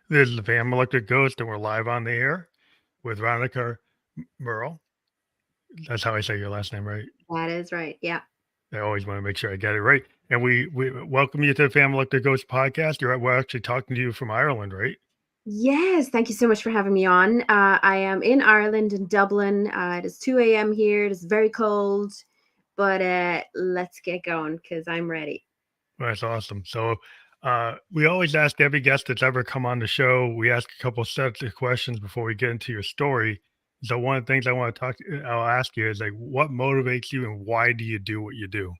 This is the Fan Electric Ghost, and we're live on the air with Ronika Merl. That's how I say your last name, right? That is right. Yeah. I always want to make sure I get it right. And we welcome you to the Fan Electric Ghost podcast. We're actually talking to you from Ireland, right? Yes. Thank you so much for having me on. I am in Ireland, in Dublin. It is 2 a.m. here. It is very cold, but let's get going because I'm ready. That's awesome. So we always ask every guest that's ever come on the show, we ask a couple sets of questions before we get into your story. So one of the things I want to I'll ask you is like, what motivates you and why do you do what you do?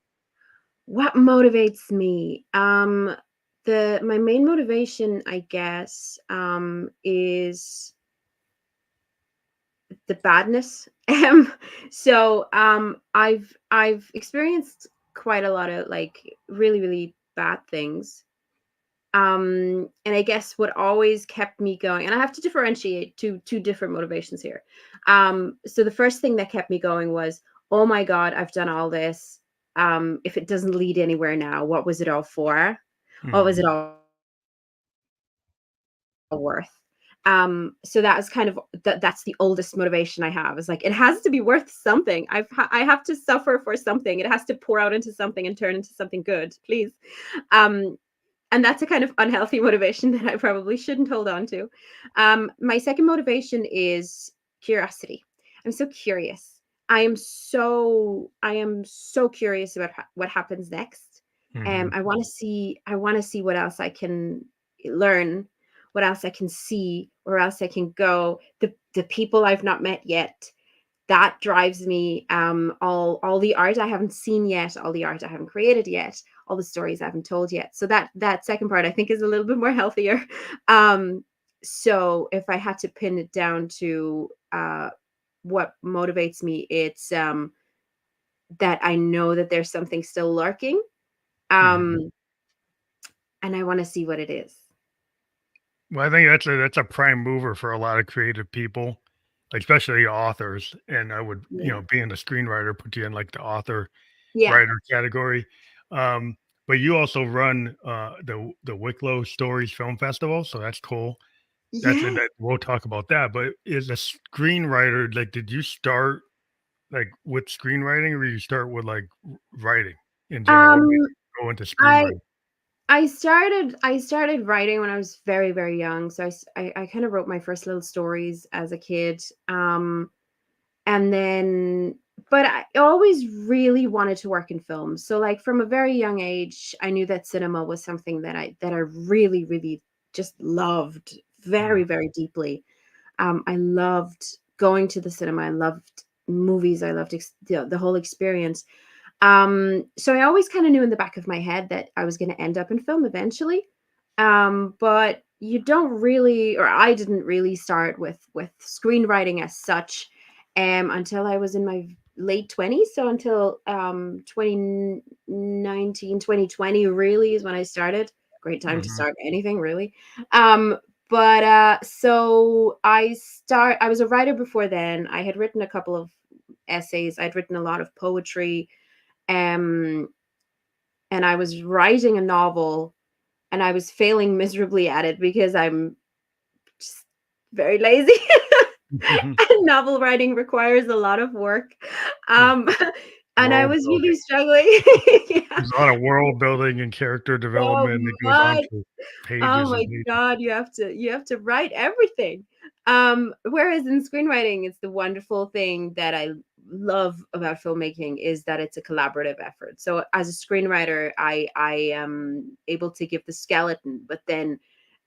What motivates me? The my main motivation, I guess, is the badness. I've experienced quite a lot of like really really bad things. And I guess what always kept me going, and I have to differentiate two different motivations here. So the first thing that kept me going was, oh my god, I've done all this. If it doesn't lead anywhere now, what was it all for? What was it Mhm. all worth? So that is kind of that's the oldest motivation I have, is like it has to be worth something. I have to suffer for something. It has to pour out into something and turn into something good, please. um and that's a kind of unhealthy motivation that I probably shouldn't hold on to. My second motivation is curiosity. I'm so curious. I am so curious about what happens next. Mhm. I want to see. I want to see what else I can learn, what else I can see, where else I can go. The people I've not met yet, that drives me. All the art I haven't seen yet, all the art I haven't created yet, all the stories I haven't told yet. So that second part I think is a little bit more healthier. um so if I had to pin it down to what motivates me, it's that I know that there's something still lurking, Mhm. um and I want to see what it is. Well, I think that's a prime mover for a lot of creative people, like, especially authors. And I would, Yeah. being a screenwriter, put you in like the author Yeah. writer category. Um, but you also run the Wicklow Stories Film Festival, so that's cool. Yeah. That we'll talk about that. But as a screenwriter, like, did you start like with screenwriting, or you start with like writing in general? What made um you go into I screenwriting? I started writing when I was very very young. So I kind of wrote my first little stories as a kid. And then but I always really wanted to work in film. So like from a very young age, I knew that cinema was something that I really really just loved Mm, very very deeply. I loved going to the cinema. I loved movies. I loved the whole experience. So I always kind of knew in the back of my head that I was going to end up in film eventually. But you don't really, or I didn't really start with screenwriting as such, until I was in my late 20s. So until 2019, 2020 really is when I started. Great time to mhm. start anything, really. Um, I was a writer before then. I had written a couple of essays. I'd written a lot of poetry. Um, and I was writing a novel, and I was failing miserably at it because I'm just very lazy. And novel writing requires a lot of work. There's Um, and I world was building. really struggling. Yeah, There's a lot of world building and character so development that goes on much. for Oh pages and my pages. god, you have to write everything. Whereas in screenwriting, it's the wonderful thing that I love about filmmaking is that it's a collaborative effort. So as a screenwriter, I am able to give the skeleton, but then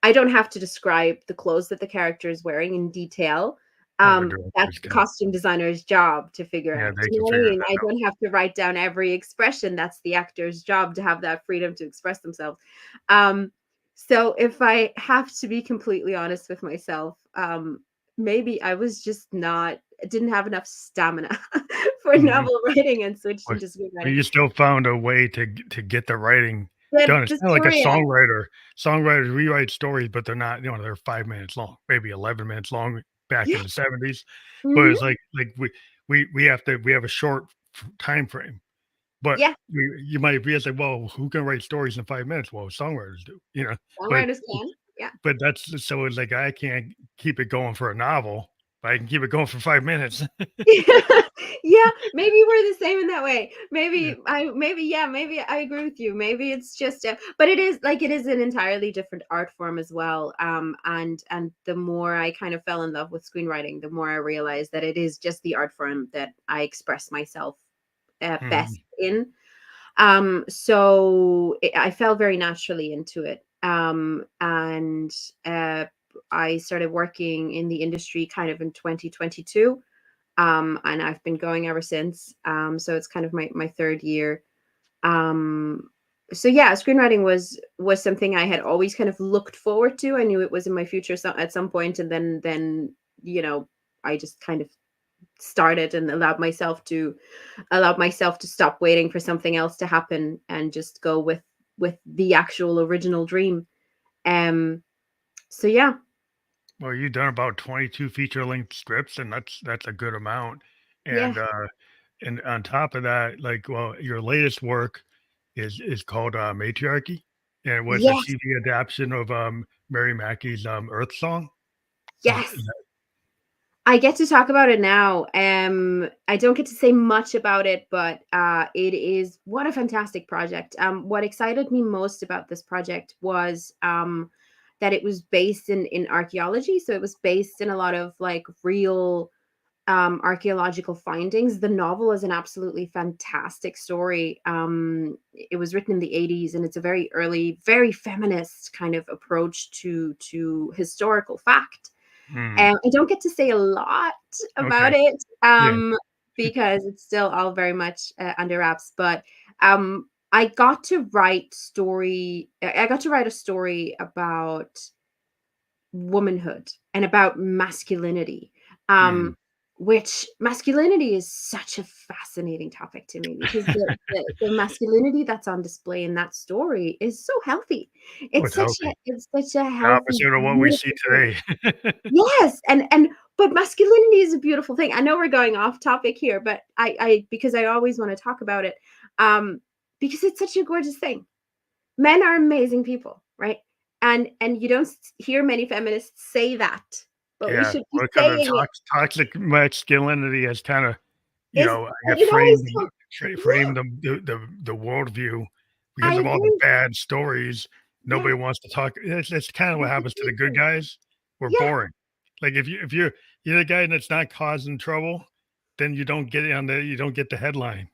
I don't have to describe the clothes that the character is wearing in detail. Well, the That's directors the can, costume designer's job to figure yeah, out. they Do you can know what I figure mean? that I out. don't have to write down every expression. That's the actor's job to have that freedom to express themselves. Um, so if I have to be completely honest with myself, maybe I was just not didn't have enough stamina for Mhm. novel writing and switched But into but screenwriting. you still found a way to get the writing But done. It's the kinda like a story out. songwriter. Songwriters rewrite stories, but they're not, they're 5 minutes long, maybe 11 minutes long back Yeah. in the '70s. But Hmm. it's like we have a short time frame. But Yeah. you might be like, "Well, who can write stories in 5 minutes?" Well, songwriters do, you know? But Songwriters can. Yeah. but that's so it's like I can't keep it going for a novel, but I can keep it going for 5 minutes. Yeah, maybe we're the same in that way. Yeah. Maybe I agree with you. Maybe it's just but it is an entirely different art form as well. And the more I kind of fell in love with screenwriting, the more I realized that it is just the art form that I express myself best Mhm. in. So I fell very naturally into it. And I started working in the industry kind of in 2022, and I've been going ever since. So it's kind of my third year. Um, so yeah, screenwriting was something I had always kind of looked forward to. I knew it was in my future at some point, and then I just kind of started and allowed myself to stop waiting for something else to happen and just go with the actual original dream. Um, so yeah, Well, you've done about 22 feature-length scripts, and that's a good amount. yeah, And on top of that, like, well, your latest work is called Matriarchy, and it was a yes, TV adaptation of Mary Mackey's Earthsong. Is yes. I get to talk about it now. I don't get to say much about it, but it is what a fantastic project. What excited me most about this project was that it was based in archaeology. So it was based in a lot of like real archaeological findings. The novel is an absolutely fantastic story. It was written in the 80s, and it's a very early, very feminist kind of approach to historical fact. mm, And I don't get to say a lot about okay. it, Yeah. because it's still all very much under wraps. But I got to write story. I got to write a story about womanhood and about masculinity. Mm. Which masculinity is such a fascinating topic to me because the masculinity that's on display in that story is so healthy. What's healthy? It's such a The healthy, opposite of what we see beautiful thing. today. Yes, and but masculinity is a beautiful thing. I know we're going off topic here, but I because I always want to talk about it, um, because it's such a gorgeous thing. Men are amazing people, right? And you don't hear many feminists say that, but we Yeah, should be well, because of saying it. toxic masculinity has kinda, Is I guess it always framed yeah, the worldview because I of all the agree. bad stories. Yeah, Nobody wants to talk. It's kinda what happens to the good exactly. guys. We're Yeah, boring. Like, if you're the guy that's not causing trouble, then you don't get the headline,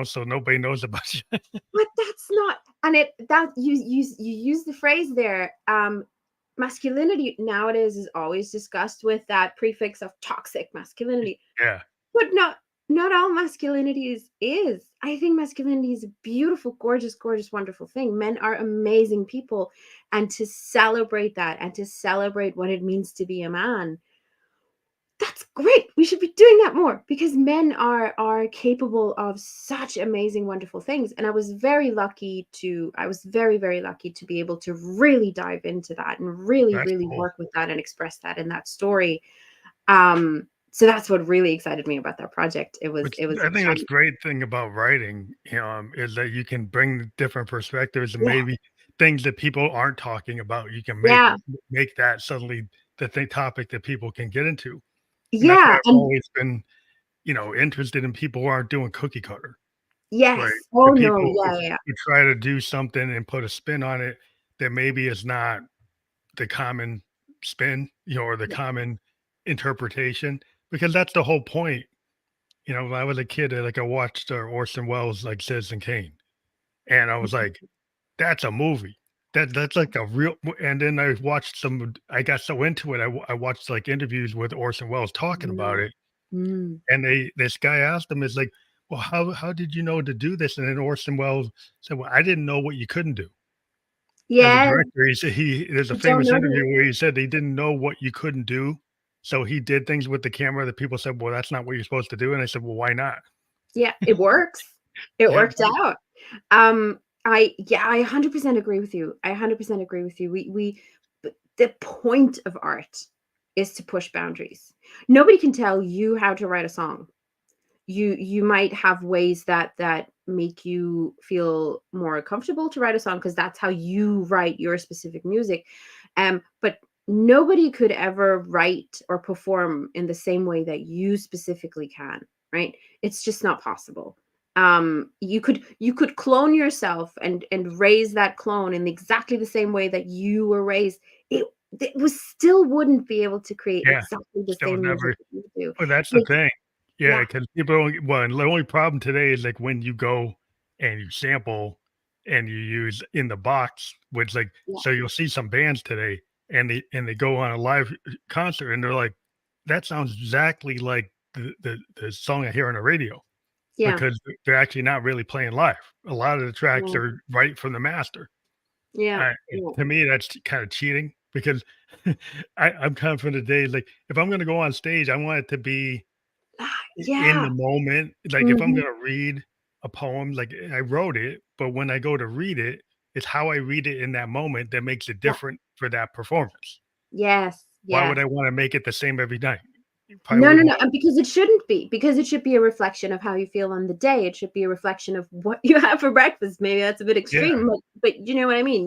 so nobody knows about you. but that's not, and it that you use the phrase there. Masculinity nowadays is always discussed with that prefix of toxic masculinity. Yeah, But not all masculinity is. I think masculinity is a beautiful, gorgeous, gorgeous, wonderful thing. Men are amazing people, and to celebrate that and to celebrate what it means to be a man, that's great. We should be doing that more because men are capable of such amazing, wonderful things. And I was very, very lucky to be able to really dive into that and really, that's really cool. work with that and express that in that story. So that's what really excited me about that project. Which It was I a think that's challenge. great thing about writing, is that you can bring different perspectives and Yeah. maybe things that people aren't talking about. You can Yeah. make that suddenly the topic that people can get into, and that's why Yeah. I've And always been, interested in people who aren't doing cookie cutter, right? yes. The Oh no. people Yeah. Yeah. who try to do something and put a spin on it that maybe is not the common spin, or the Yeah. common interpretation, because that's the whole point. When I was a kid, I watched Orson Welles like Citizen Kane, and I was like, "That's a movie. That's like a real." And then I watched some. I got so into it. I watched like interviews with Orson Welles talking about Mm. it, Mm. and this guy asked him, "Is like, well, how did you know to do this?" And then Orson Welles said, "Well, I didn't know what you couldn't do." As a Yeah. director, he said there's a You don't famous know interview the where he said he didn't know what you couldn't do, so he did things with the camera that people said, "Well, that's not what you're supposed to do." And I said, "Well, why not?" yeah, it works. It Yeah, worked out. Um, I 100% agree with you. I 100% agree with you. But the point of art is to push boundaries. Nobody can tell you how to write a song. You might have ways that make you feel more comfortable to write a song because that's how you write your specific music. But nobody could ever write or perform in the same way that you specifically can, right? It's just not possible. You could clone yourself and raise that clone in exactly the same way that you were raised. It was still wouldn't be able to create Yeah. exactly the Still same music never. that you do. Well, that's the Like, thing. Yeah, yeah, because people don't, well, and the only problem today is like when you go and you sample and you use in the box, which like, yeah, so you'll see some bands today and they go on a live concert and they're like, that sounds exactly like the song I hear on the radio yeah, because they're actually not really playing live. A lot of the tracks yeah, are right from the master. yeah, And yeah. to me, that's kind of cheating because I'm kind of from the days like if I'm going to go on stage, I want it to be in Yeah. the moment. Like if I'm Mhm. going to read a poem, like I wrote it, but when I go to read it, it's how I read it in that moment that makes it Yeah. different for that performance. Yes, Why would yes. I want to make it the same every night? You probably No, would no, no, want, and because it shouldn't be, because it should be a reflection of how you feel on the day. It should be a reflection of what you have for breakfast. Maybe that's a bit yeah, extreme, but you know what I mean?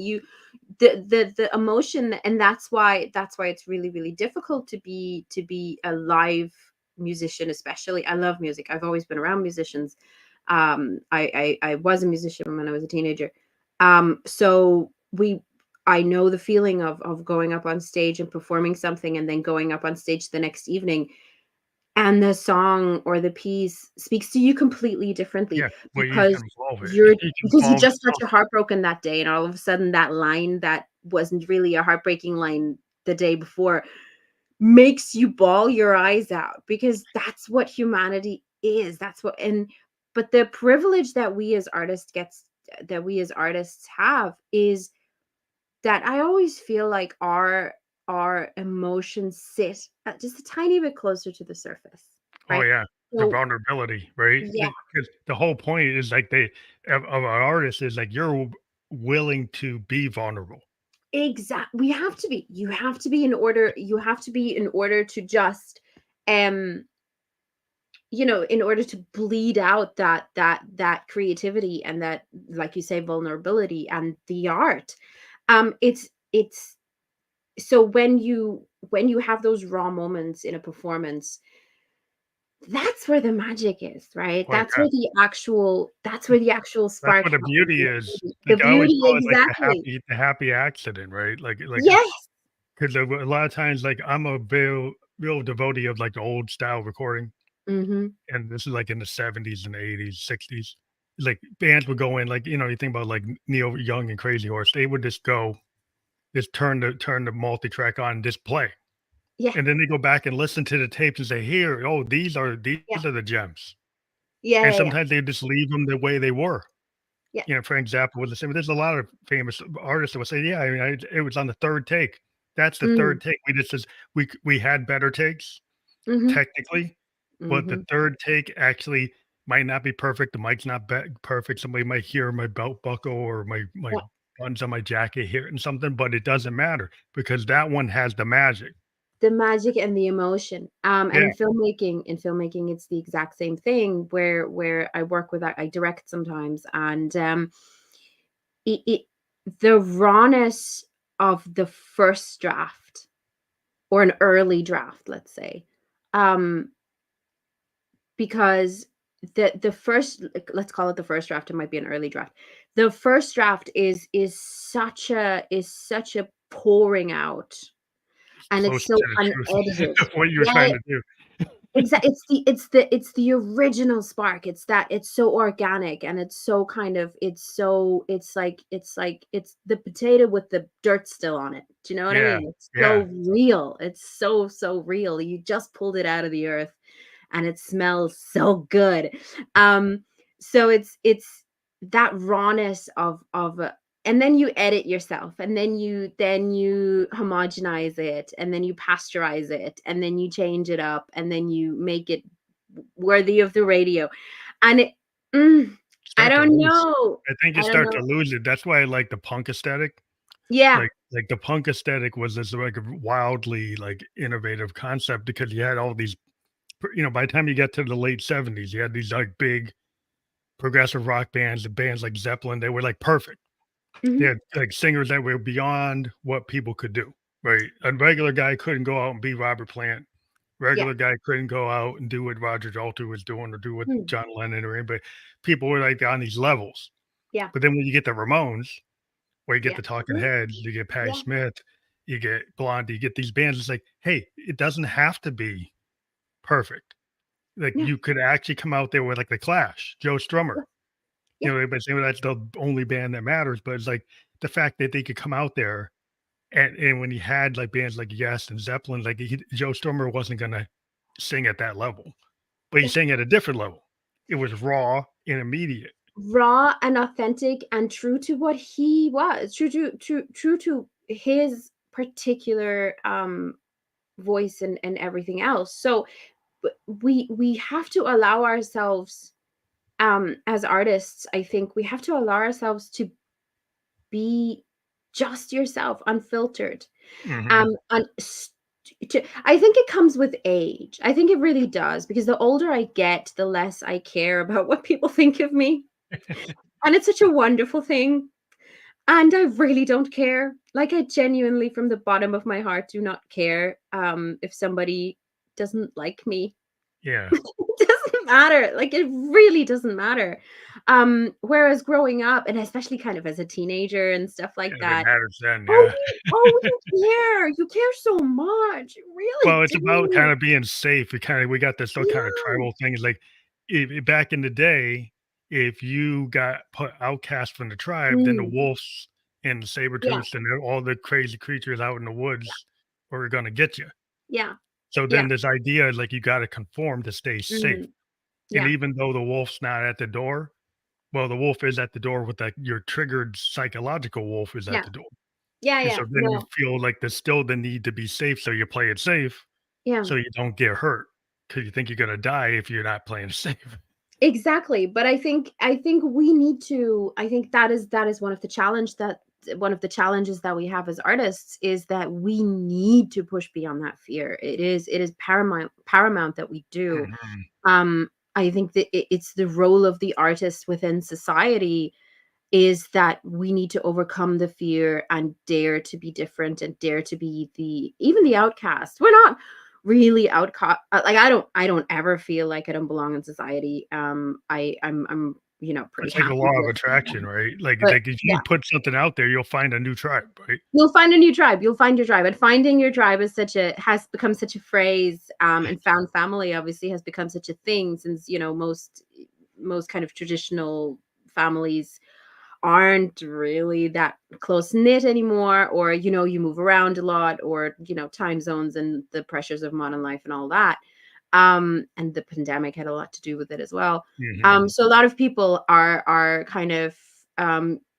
The emotion, and that's why it's really, really difficult to be a live musician, especially. I love music. I've always been around musicians. I was a musician when I was a teenager. So I know the feeling of going up on stage and performing something and then going up on stage the next evening, and the song or the piece speaks to you completely differently yeah. Well, you because can evolve it. you're You can because you evolve just got yourself. your heart broken that day, and all of a sudden that line that wasn't really a heartbreaking line the day before makes you bawl your eyes out, because that's what humanity is. That's what and but the privilege that we as artists have is that I always feel like our emotions sit just a tiny bit closer to the surface, Oh right? yeah, the So vulnerability, right? yeah, Because the whole point is like they of an artist is like you're willing to be vulnerable. exactly. We have to be. You have to be in order. You have to be in order to just, um, in order to bleed out that creativity and that, like you say, vulnerability and the art. It's so when you have those raw moments in a performance, that's where the magic is, right? Oh yeah, That's where the actual that's spark what the happens. beauty The is. the Like I always beauty, call it like exactly. the happy accident, right? Like Yes. because a lot of times like I'm a real devotee of like the old style recording, Mhm. and this is like in the 70s and 80s, 60s. Like bands would go in like you think about like Neil Young and Crazy Horse, they would just turn the multi track on and just play. Yeah. And then they go back and listen to the tapes and say, "Here, oh, these Yeah. are the gems." Yeah, And yeah, yeah. sometimes they just leave them the way they were. Yeah. For example, with the same there's a lot of famous artists that would say, "Yeah, I mean, it was on the 3rd take. That's the Mm. 3rd take. We had better takes Mhm. technically, but the Mhm. 3rd take actually might not be perfect. The mic's not perfect. Somebody might hear my belt buckle or my Yeah. buttons on my jacket hitting something, but it doesn't matter because that one has the magic." The magic and the emotion. And Yeah. in filmmaking, it's the exact same thing where I work with I direct sometimes, and it the rawness of the first draft or an early draft, let's say, um, because the first, like, let's call it the first draft. It might be an early draft. The first draft is such a pouring out, It's and it's closer so to the truth unedited. of what you were Yeah, trying to do. it's the original spark. It's so organic, and it's so kind of it's the potato with the dirt still on it. Do you know what I Yeah, mean? It's yeah. so real. It's so real. You just pulled it out of the earth, and it smells so good. Um, so it's that rawness of and then you edit yourself, and then you homogenize it, and then you pasteurize it, and then you change it up, and then you make it worthy of the radio. And mm, I Start to don't lose. know. I think you I don't start know. to lose it. That's why I like the punk aesthetic. Yeah. Like the punk aesthetic was this like a wildly like innovative concept because you had all these by the time you get to the late 70s, you had these like big progressive rock bands, the bands like Zeppelin, they were like perfect. They Mhm. had like singers that were beyond what people could do, right? A regular guy couldn't go out and be Robert Plant. Yeah. Regular guy couldn't go out and do what Roger Daltrey was doing or do what Mm. John Lennon or anybody. People were like on these levels. Yeah. But then when you get the Ramones, where you get Yeah. the Talking Yeah. Heads, you get Patti Yeah. Smith, you get Blondie, you get these bands. It's like, hey, it doesn't have to be perfect. Like Yeah. you could actually come out there with like the Clash, Joe Strummer. Yeah. Yeah. Everybody's saying, well, that's the only band that matters. But it's like the fact that they could come out there and when he had like bands like Yes and Zeppelin, like Joe Strummer wasn't gonna sing at that level, but he Yeah. sang at a different level. It was raw and immediate. Raw and authentic and true to what he was, true to his particular voice and everything else. So we have to allow ourselves as artists, I think we have to allow ourselves to be just yourself, unfiltered. Hmm. Un I think it comes with age. I think it really does, because the older I get, the less I care about what people think of me, and it's such a wonderful thing, and I really don't care. Like, I genuinely, from the bottom of my heart, do not care, if somebody doesn't like me. Yeah, It doesn't matter, like, it really doesn't matter. Whereas growing up, and especially kind of as a teenager and stuff like if it that, matters then, oh, yeah. you care so much, you really Well, it's about do. kind of being safe. We got this little kind of Yeah, tribal thing. It's like back in the day, if you got put outcast from the tribe, then the mm, wolves and the saber yeah, tooths and all the crazy creatures out in the woods were gonna get you. yeah, So yeah, then this idea is like you gotta conform to stay safe. mhm, And yeah, even though the wolf's not at the door, well, the wolf is at the door with that your triggered psychological wolf is at yeah, the door. yeah, And yeah, so then you no, feel like there's still the need to be safe, so you play it safe yeah. so you don't get hurt because you think you're gonna die if you're not playing safe. Exactly, but I think we need to, I think that is one of the challenges that we have as artists, is that we need to push beyond that fear. It is paramount that we do. Mhm. I think that it's the role of the artist within society, is that we need to overcome the fear and dare to be different and dare to be the even the outcast. We're not really outcast. Like, I don't ever feel like I don't belong in society. I'm pretty It's like the happy law of with attraction, right? but Like if yeah, you put something out there, you'll find a new tribe, right? you'll find a new tribe. You'll find your tribe, and finding your tribe is such a has become such a phrase. And found family obviously has become such a thing, since most kind of traditional families aren't really that close knit anymore, or you move around a lot, or time zones and the pressures of modern life and all that. And the pandemic had a lot to do with it as well. Mhm. So a lot of people are kind of,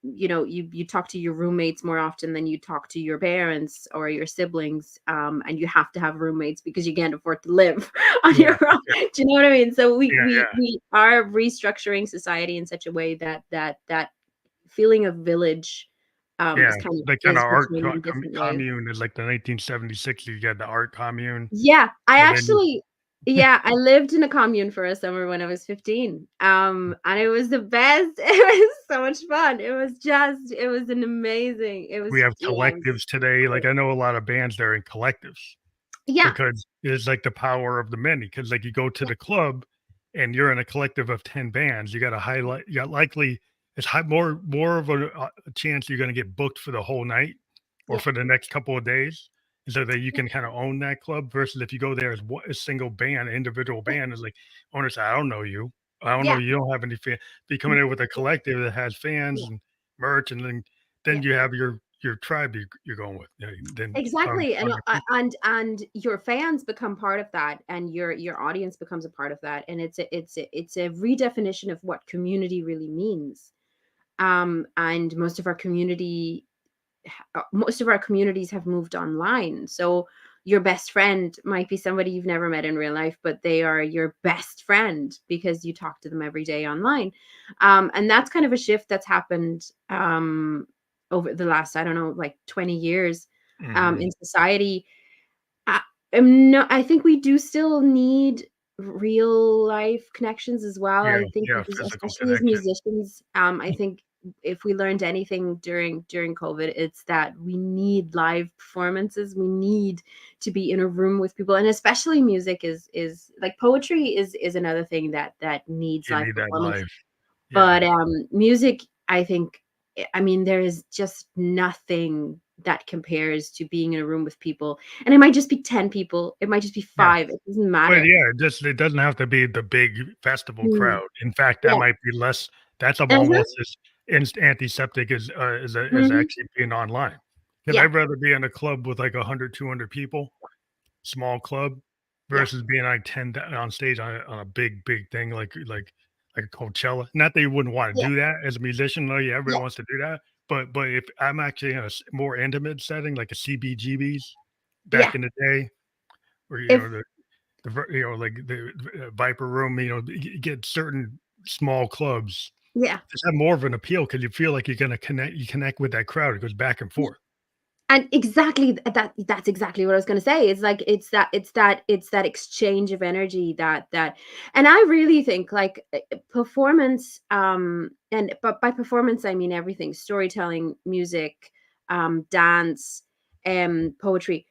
you talk to your roommates more often than you talk to your parents or your siblings, and you have to have roommates because you can't afford to live on Yeah, your own. Do you know what I mean? So we yeah, we yeah, we are restructuring society in such a way that feeling of village, yeah. is kind of That kinda is art returning in different ways. commune is like the 1976, you got the art commune, Yeah, and then I lived in a commune for a summer when I was 15. And it was the best. It was so much fun. It was an amazing. It we was have yeah, it was collectives today. Like, great. I know a lot of bands that are in collectives. Yeah, Because it's like the power of the many. Because like you go to yeah, the club and you're in a collective of 10 bands, you got a highlight you got likely it's high more of a chance you're gonna get booked for the whole night or yeah, for the next couple of days, so that you can kinda own that club versus if you go there as a single band, individual yeah, band is like, owner say, "I don't know you. I don't know yeah, you. don't have any fan." But you come in mm, there with a collective that has fans yeah, and merch, and then yeah. you have your tribe you're going with. Then Exactly, and found your people. your fans become part of that, and your audience becomes a part of that, and it's a redefinition of what community really means. And most of our communities have moved online. So your best friend might be somebody you've never met in real life, but they are your best friend because you talk to them every day online. And that's kind of a shift that's happened, over the last, I don't know, like 20 years, Mhm. in society. I I think we do still need real life connections as well. Yeah, I think yeah, because physical especially as connection. musicians, I think if we learned anything during COVID, it's that we need live performances. We need to be in a room with people, and especially music is like poetry is another thing that needs You live need that performance. live. Yeah. But music, I think, I mean, there is just nothing that compares to being in a room with people, and it might just be 10 people, it might just be Yeah. 5, it doesn't But matter. yeah, it doesn't have to be the big festival Mm, crowd. In fact, that yeah. might be less that's Uh-huh. almost as antiseptic as Mhm. actually being online. Because Yeah. I'd rather be in a club with like 100, 200 people, small club, Yeah. versus being like 10 on stage on a big thing like a Coachella. Not that you wouldn't want to Yeah. do that as a musician. No, yeah, Yeah. everybody wants to do that. But if I'm actually in a more intimate setting, like a CBGB's back Yeah. in the day, where If like the Viper Room, you get certain small clubs yeah. just have more of an appeal because you feel like you're gonna connect with that crowd. It goes back and forth. And exactly that's exactly what I was going to say. It's like it's that exchange of energy that and I really think like performance and but by performance I mean everything: storytelling, music, dance, poetry.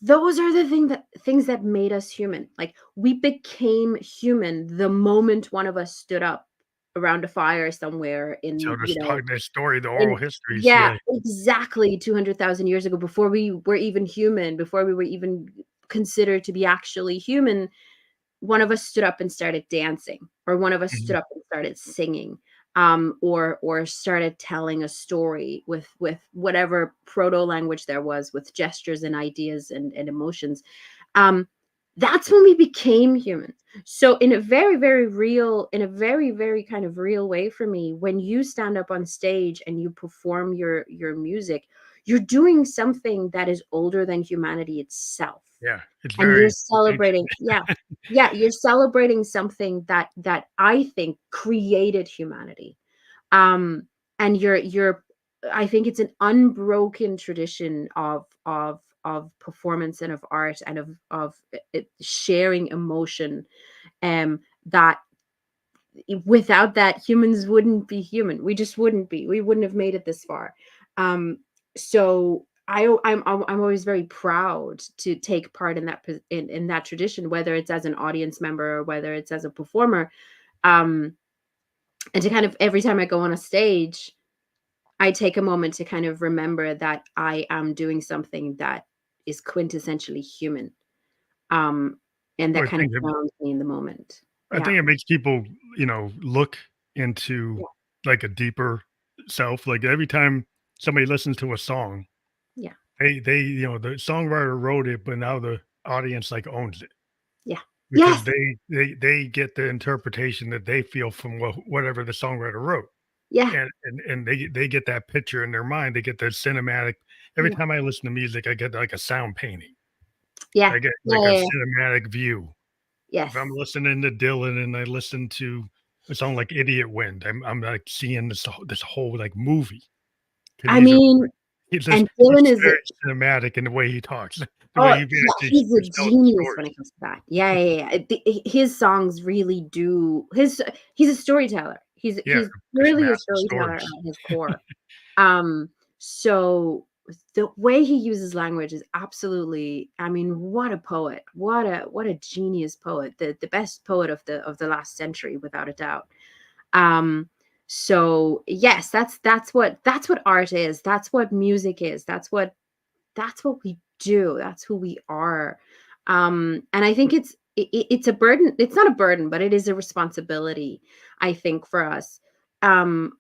Those are the things that made us human. Like we became human the moment one of us stood up around a fire somewhere So in, this talk, this story, the oral and histories, yeah, yeah, exactly 200,000 years ago, before we were even human, before we were even considered to be actually human, one of us stood up and started dancing, or one of us stood mhm, up and started singing, or started telling a story with whatever proto language there was, with gestures and ideas and emotions. um, that's when we became human. So in a very kind of real way for me, when you stand up on stage and you perform your music, you're doing something that is older than humanity itself. yeah, it's And you're very ancient. celebrating, yeah, you're celebrating something that I think created humanity. um and you're I think it's an unbroken tradition of performance and of art and of it sharing emotion, that without that humans wouldn't be human. We just wouldn't be. We wouldn't have made it this far. So I'm always very proud to take part in in that tradition, whether it's as an audience member or whether it's as a performer. um and to kind of, every time I go on a stage, I take a moment to kind of remember that I am doing something that is quintessentially human, um, and Well, that kind of grounds me in the moment. I Yeah, think it makes people, look into yeah, like a deeper self. Like every time somebody listens to a song, yeah, the songwriter wrote it, but now the audience like owns it yeah. because Yes, they get the interpretation that they feel from whatever the songwriter wrote. yeah, And they get that picture in their mind. They get the cinematic. Every yeah, time I listen to music, I get like a sound painting. yeah, I get yeah, like a yeah, yeah. cinematic view. If I'm Yes. listening to Dylan and I listen to a song like Idiot Wind, I'm like seeing this whole like movie because I mean, and Dylan he's is very cinematic in the way he talks, the way oh, he yeah, actually he's a tells the genius when stories. it comes to that. Yeah, yeah, yeah. His songs really do he's a storyteller. Yeah, He's just really a massive storyteller stories. at his core. So the way he uses language is absolutely, I mean, what a poet. What a genius poet. The best poet of the last century, without a doubt. Um so yes, that's what art is. That's what music is. That's what we do. That's who we are. And I think it's a burden. It's not a burden, but it is a responsibility, I think, for us. Um,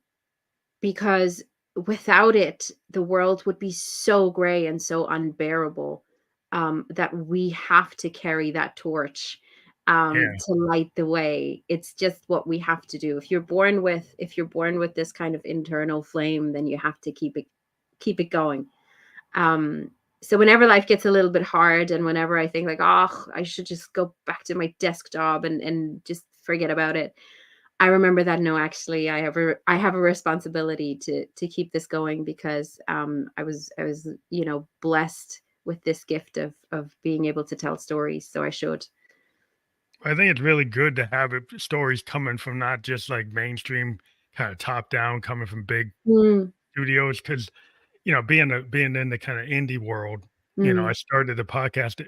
because without it, the world would be so gray and so unbearable, that we have to carry that torch, Yeah, to light the way. It's just what we have to do. If you're born with this kind of internal flame, then you have to keep it going. um, so whenever life gets a little bit hard, and whenever I think like, oh, I should just go back to my desk job and just forget about it, I remember that no, actually, I have a responsibility to keep this going, because I was blessed with this gift of being able to tell stories, so I should. I think it's really good to have stories coming from not just like mainstream kind of top down, coming from big Mm, studios. Because being in the kind of indie world, I mm, started the podcast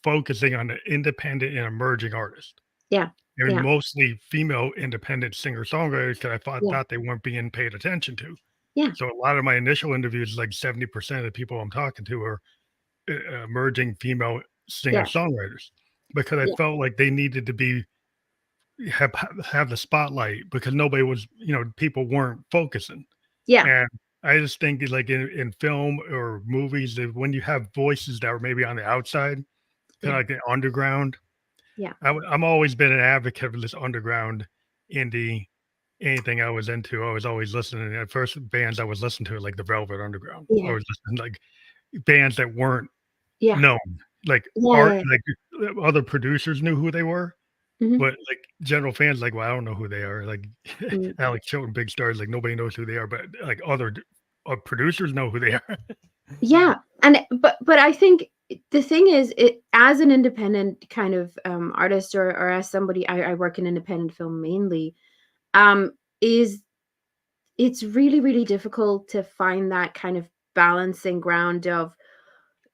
focusing on the independent and emerging artists. yeah, And yeah, mostly female independent singer-songwriters because I yeah, thought they weren't being paid attention to. yeah, So a lot of my initial interviews, like 70% of the people I'm talking to are emerging female yeah, singer-songwriters because I yeah, felt like they needed to be have have the spotlight because nobody was, people weren't focusing. yeah, And I just think like in film or movies that when you have voices that are maybe on the outside, kind of yeah, like the underground, yeah, I'm always been an advocate for this underground indie anything I was into. I was always listening. At first, bands I was listening to like the Velvet Underground. I yeah, was listening to, like bands that weren't yeah, known, like yeah, art, yeah. like other producers knew who they were, Mhm, but like general fans, like, well, I don't know who they are. Like mm. Alex Chilton, big stars, like nobody knows who they are, but like other producers know who they are. Yeah, and but I think the thing is, it as an independent kind of artist, or as somebody, I work in independent film mainly, is it's really really difficult to find that kind of balancing ground of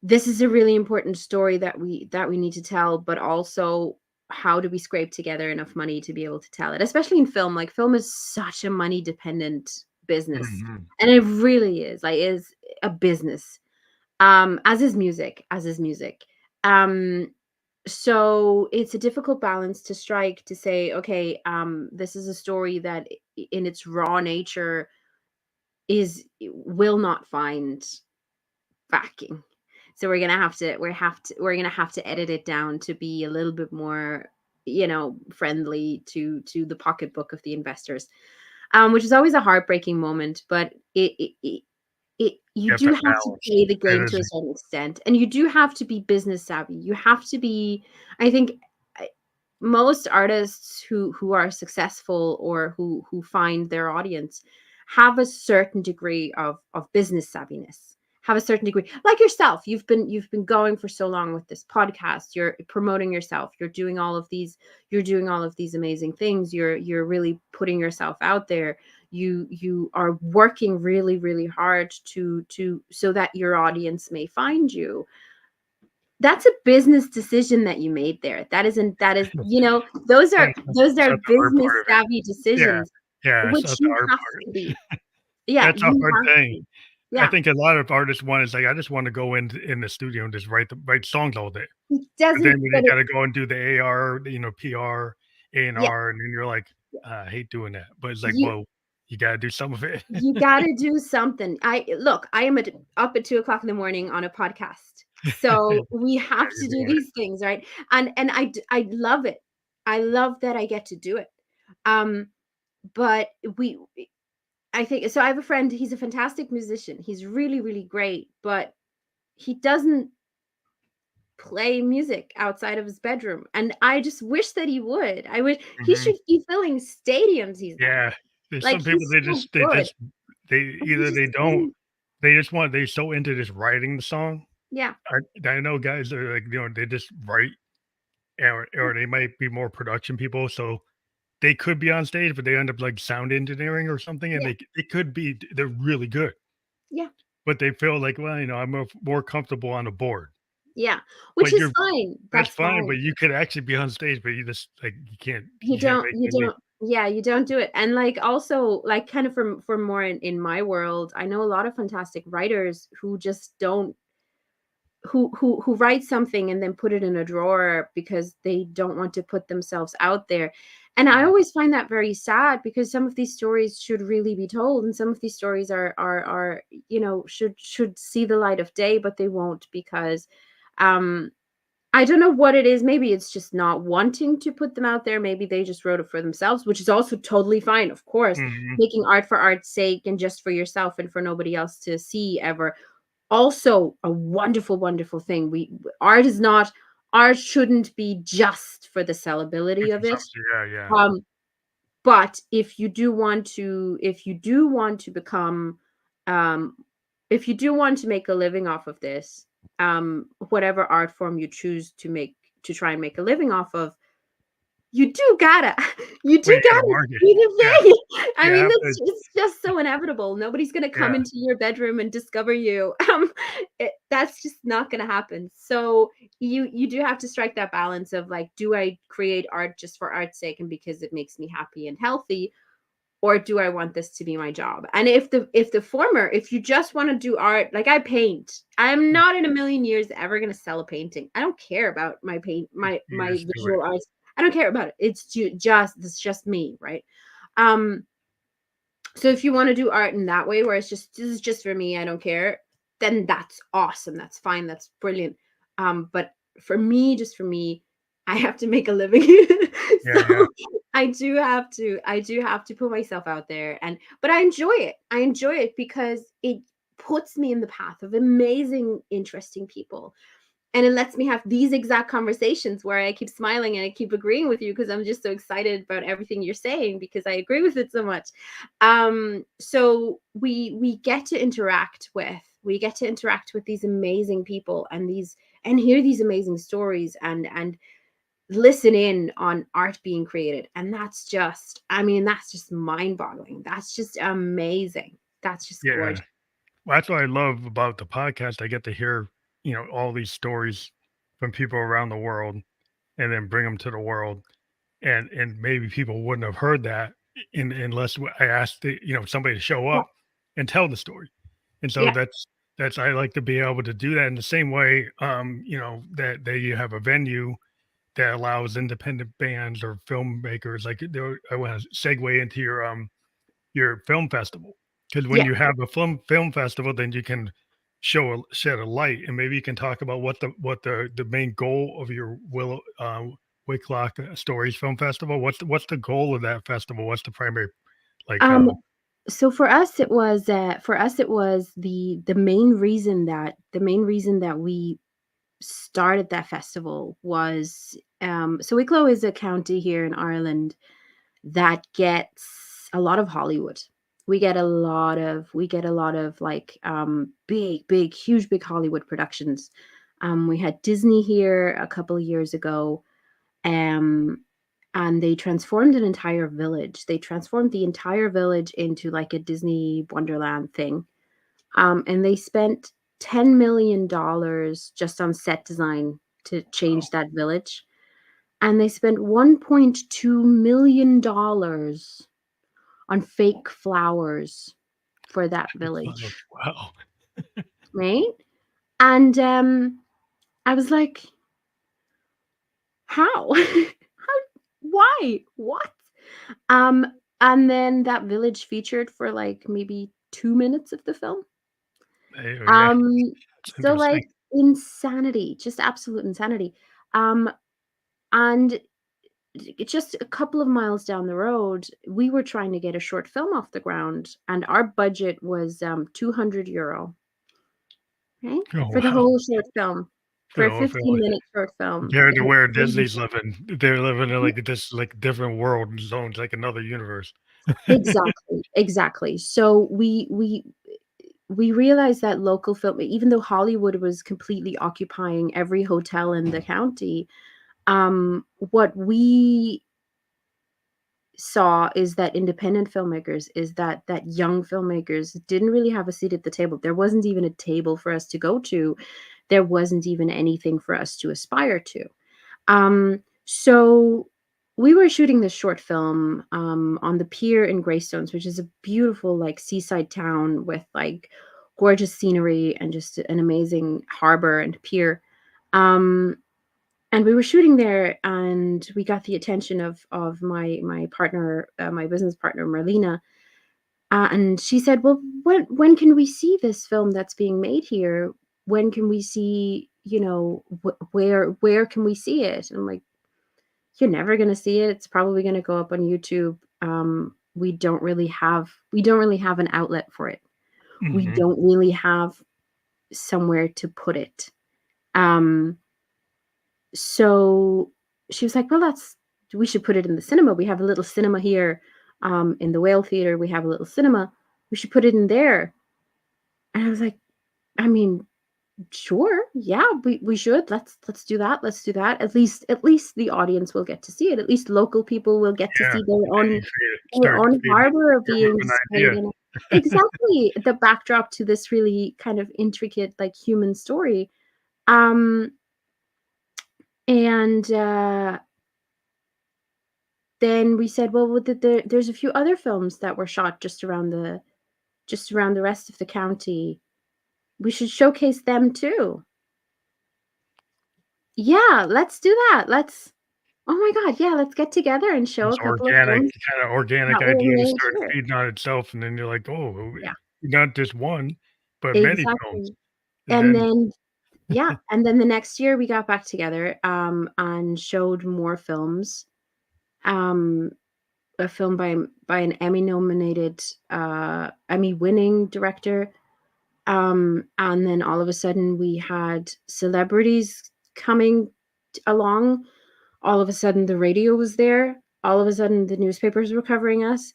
this is a really important story that we need to tell, but also how do we scrape together enough money to be able to tell it, especially in film. Like film is such a money dependent business, Mhm. and it really is, like, is a business, as is music. um so it's a difficult balance to strike, to say, okay, this is a story that in its raw nature is will not find backing, so we're gonna have to edit it down to be a little bit more, friendly to the pocketbook of the investors, which is always a heartbreaking moment. But you You have do to have to balance. play the It game to is. a certain extent, and you do have to be business savvy. You have to be, I think, I- most artists who are successful, or who find their audience, have a certain degree of business savviness. Have a certain degree, like yourself. You've been going for so long with this podcast. You're promoting yourself. You're doing all of these amazing things. You're really putting yourself out there. You are working really really hard to so that your audience may find you. That's a business decision that you made there. That is, those And are those that's are the hard business part of it. savvy Yeah. decisions, Yeah. So which that's the you hard have part. to be. Yeah, That's a you hard have to thing. be. I Yeah, think a lot of artists want is like, I just want to go in the studio and just write songs all day. it But then doesn't, when you but it gotta go and do the AR, PR, yeah, A&R, and then you're like, I hate doing that." But it's like, you well, you gotta do some of it. you gotta do something. I am up at 2 o'clock in the morning on a podcast. So we Yeah, have you're to do doing it. these things, right? And I love it. I love that I get to do it. Um, but we I think so. I have a friend, he's a fantastic musician. He's really, really great, but he doesn't play music outside of his bedroom. And I just wish that he would. I wish he Mhm. should be filling stadiums he's done. Yeah. There's Like, some people he's so they good, just they but he either just they don't doesn't. they just want they're so into just writing the song. Yeah. I know guys that are like, they just write or they might be more production people, so they could be on stage, but they end up like sound engineering or something, and Yeah. they could be they're really good, Yeah. but they feel like, well, I'm more comfortable on the board. Yeah. Which But is you're fine. that's That's fine, fine. but you could actually be on stage, but you just like You you can't don't make you it leap. don't yeah, you don't do it. And, like, also, like, kind of from more in my world, I know a lot of fantastic writers who just don't who write something and then put it in a drawer because they don't want to put themselves out there. And I Mm, always find that very sad, because some of these stories should really be told, and some of these stories are should see the light of day, but they won't, because um I don't know what it is. Maybe it's just not wanting to put them out there. Maybe they just wrote it for themselves, which is also totally fine, of course. mhm, Making art for art's sake and just for yourself and for nobody else to see ever, also a wonderful, wonderful thing. Art is not art shouldn't be just for the for sellability of it. consumption, yeah. Um, but if you do want to become, um, if you do want to make a living off of this, whatever art form you choose to try and make a living off of, you do gotta you Well, do you got to gotta market. do the Yeah, thing. I you mean, have that's to. it's just so inevitable. Nobody's gonna come Yeah, into your bedroom and discover you. That's just not gonna happen. So you do have to strike that balance of like, do I create art just for art's sake and because it makes me happy and healthy, or do I want this to be my job? And if the former, if you just want to do art, like I paint, I'm not in a million years ever going to sell a painting. I don't care about my paint, you my just do it. visual arts. I don't care about it. It's just me, right? Um, so if you want to do art in that way, where it's just this is just for me, I don't care, then that's awesome. That's fine. That's brilliant. But for me, just for me, I have to make a living. Yeah, yeah, So I do have to put myself out there, but I enjoy it. I enjoy it because it puts me in the path of amazing, interesting people. And it lets me have these exact conversations where I keep smiling and I keep agreeing with you because I'm just so excited about everything you're saying because I agree with it so much. So we get to interact with these amazing people and hear these amazing stories and listen in on art being created. And that's just mind-boggling. That's just amazing. That's just yeah. gorgeous. Well, that's what I love about the podcast. I get to hear, all these stories from people around the world, and then bring them to the world. And maybe people wouldn't have heard that unless I asked somebody to show Yeah. up and tell the story. And so Yeah. that's I like to be able to do that in the same way. That you have a venue that allows independent bands or filmmakers. Like I want to segue into your film festival, because when Yeah. you have a film festival, then you can shed a light, and maybe you can talk about what the main goal of your Wicklow Stories Film Festival. What's the goal of that festival? What's the primary like? Um, so for us it was the main reason that we started that festival was so Wicklow is a county here in Ireland that gets a lot of Hollywood. We get a lot of like big huge big Hollywood productions. We had Disney here a couple of years ago. Um and they transformed an entire village. They transformed the entire village into like a Disney Wonderland thing. And they spent $10 million just on set design to Wow, change that village. And they spent $1.2 million on fake flowers for that village, wow, right? And I was like, how? How? Why? What? Um, and then that village featured for like maybe 2 minutes of the film. yeah, Um, it's so like interesting. insanity, just absolute insanity. Um, and just a couple of miles down the road, we were trying to get a short film off the ground, and our budget was €200, right? Oh For the wow, whole short film, for for the a whole family. 15-minute short film. Compared to And where Disney's living, they're living in like this like different world zones, like another universe. exactly, exactly. So we realized that local film, even though Hollywood was completely occupying every hotel in the county, what we saw is that independent filmmakers is that young filmmakers didn't really have a seat at the table. There wasn't even a table for us to go to. There wasn't even anything for us to aspire to. So we were shooting this short film on the pier in Greystones, which is a beautiful like seaside town with like gorgeous scenery and just an amazing harbor and pier. Um, and we were shooting there, and we got the attention of my partner, my business partner Marlena, and she said, "Well, when can we see this film that's being made here? When can we see? Where can we see it?" And I'm like, "You're never gonna see it. It's probably gonna go up on YouTube. We don't really have an outlet for it. We Hmm. don't really have somewhere to put it." Um, So she was like, "Well, we should put it in the cinema. We have a little cinema here, in the Whale Theater. We have a little cinema. We should put it in there." And I was like, "I mean, Sure. Yeah, we should. Let's do that. Let's do that. At least the audience will get to see it. At least local people will get to Yeah, see and you their start own feeding harbor give 'em being an displayed idea. in it. Exactly. The backdrop to this really kind of intricate, like, human story. Um, and then we said, well, there's a few other films that were shot just around the rest of the county. We should showcase them too. Yeah, let's do that. Let's Oh my god, yeah, let's get together and show This a couple of films organic that were idea made starts here. feeding on itself, and then you're like, "Oh, Yeah, not just one, but many films." exactly. And And then then yeah, and then the next year we got back together, and showed more films. Um, a film by an Emmy-nominated, Emmy-winning director, and then all of a sudden we had celebrities coming along. All of a sudden the radio was there. All of a sudden the newspapers were covering us.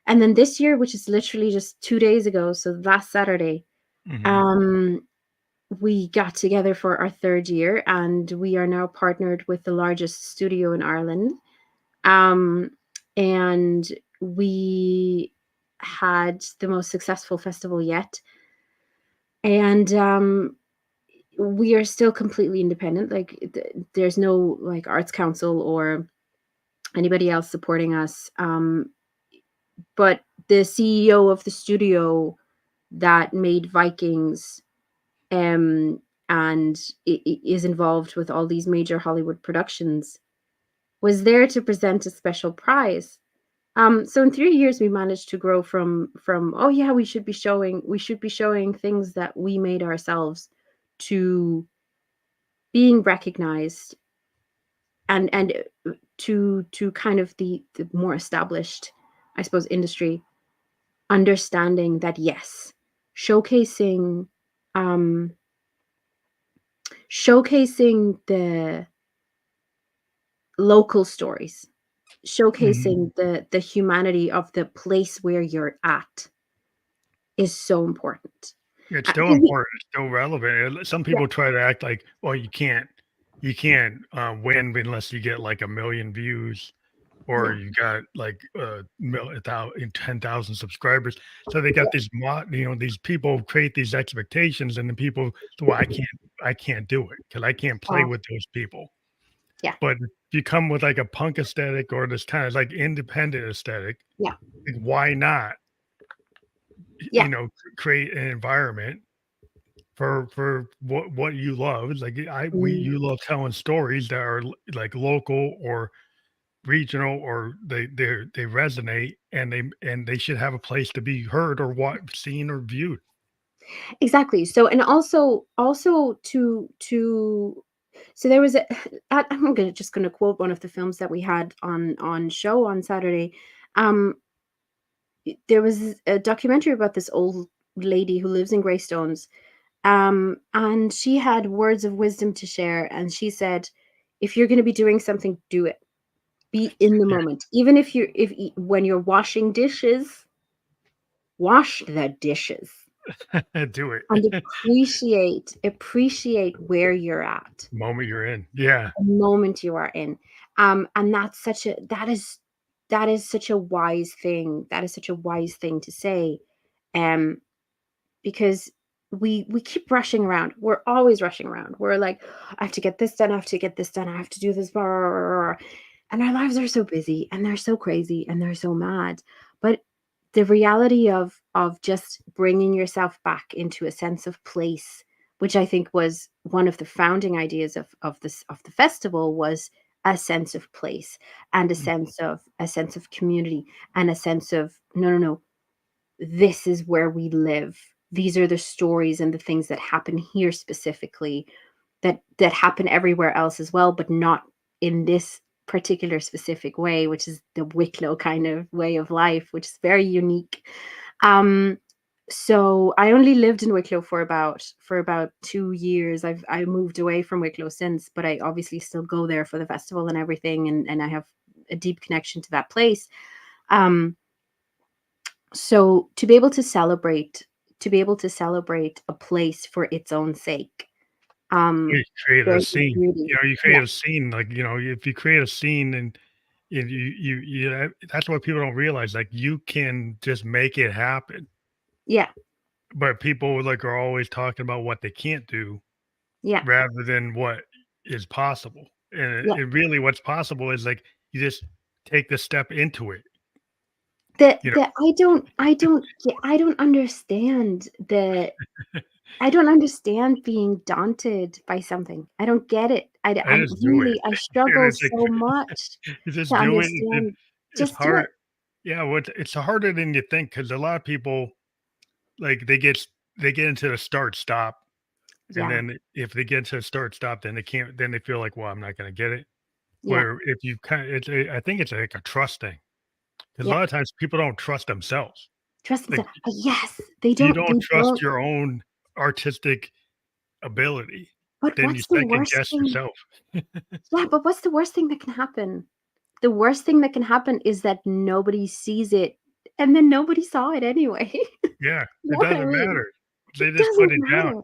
And then this year, which is literally just 2 days ago, so last Saturday, mhm. um, we got together for our third year, and we are now partnered with the largest studio in Ireland. Um, and we had the most successful festival yet. And we are still completely independent. Like, there's no like arts council or anybody else supporting us. But the CEO of the studio that made Vikings, um, and is involved with all these major Hollywood productions, was there to present a special prize. So in 3 years, we managed to grow from oh yeah, we should be showing things that we made ourselves, to being recognized, and to kind of the more established, I suppose, industry understanding that yes, showcasing um showcasing the local stories, Mhm. showcasing the humanity of the place where you're at is so important. It's still 'Cause we important, it's still relevant, and some Yeah, people try to act like, "Well, you can't, win unless you get, like, 1,000,000 views, or yeah, you got, like, mil a thou 10,000 subscribers." So they got these people create these expectations, and then people so, "Well, I can't do it because I can't play oh, with those people." yeah, But if you come with, like, a punk aesthetic or this kinda, like, independent aesthetic, yeah, like, why not, yeah, create an environment for what you love. It's like mm, you love telling stories that are like local or regional, or they resonate, and they should have a place to be heard or what seen or viewed. exactly. So, and also to so there was a I'm gonna quote one of the films that we had on show on Saturday. Um, there was a documentary about this old lady who lives in Greystones, and she had words of wisdom to share, and she said, if you're going to be doing something, do it, be in the moment, even when you're washing dishes, wash the dishes, Yeah. Do and it. appreciate where you're at, Moment you're in. Yeah. the moment you are in. And that is such a wise thing, to say. um because we keep rushing around. We're always rushing around. We're like, I have to get this done, I have to get this done, I have to do this, blah, blah, blah, blah. And our lives are so busy, and they're so crazy, and they're so mad. But the reality of just bringing yourself back into a sense of place, which I think was one of the founding ideas of the festival, was a sense of place, and Mm. a sense of community, and a sense of no, no, no, this is where we live. These are the stories and the things that happen here specifically, that happen everywhere else as well, but not in this particular specific way, which is the Wicklow kind of way of life, which is very unique. Um, so I only lived in Wicklow for about 2 years. I moved away from Wicklow since, but I obviously still go there for the festival and everything, and I have a deep connection to that place. Um, so to be able to celebrate a place for its own sake, Um, You create a there's scene. beauty. You Yeah, create a scene, like, if you create a scene and that's what people don't realize, like, you can just make it happen, yeah, but people, like, are always talking about what they can't do yeah, rather than what is possible, yeah. and really what's possible is, like, you just take the step into it, you That I don't understand I don't understand being daunted by something. I don't get it. I I'm just do it, really I and struggle it's like so much you to just do it, understand. it's Just do hard. it. Yeah, well, it's harder than you think because a lot of people, like, they get into the start stop, and Yeah, then if they get to a start stop, then they can't, then they feel like, "Well, I'm not gonna get it." yeah, Where if you it's I think it's like a trust thing, because a yeah. lot of times people don't trust themselves. Trust Like, themselves. Yes, if you they don't trust don't. your own artistic ability, But then you what's the second worst guess thing? yourself. Yeah, but what's the worst thing that can happen? The worst thing that can happen is that nobody sees it, and then nobody saw it anyway. Yeah, You it know what I doesn't mean? matter. It They just put doesn't it down. matter.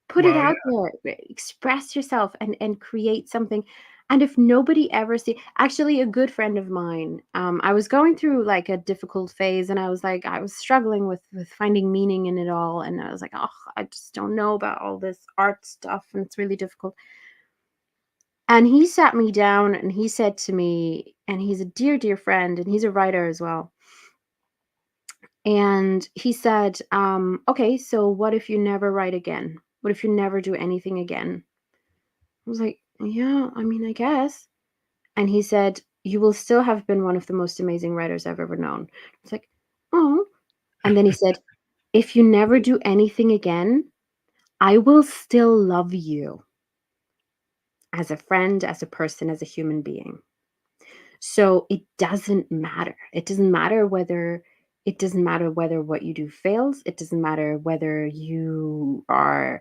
Put it Well, yeah, out there, express yourself and create something. And if nobody ever see actually a good friend of mine, I was going through like a difficult phase and I was struggling with finding meaning in it all. And I was like, oh, I just don't know about all this art stuff and it's really difficult. And he sat me down and he said to me, and he's a dear, dear friend, and he's a writer as well. And he said, okay, so what if you never write again? What if you never do anything again? I was like, "Yeah, I mean, I guess." And he said, "You will still have been one of the most amazing writers I've ever known." I was like, "Oh." And then he said, "If you never do anything again, I will still love you as a friend, as a person, as a human being." So it doesn't matter. It doesn't matter whether what you do fails. It doesn't matter whether you are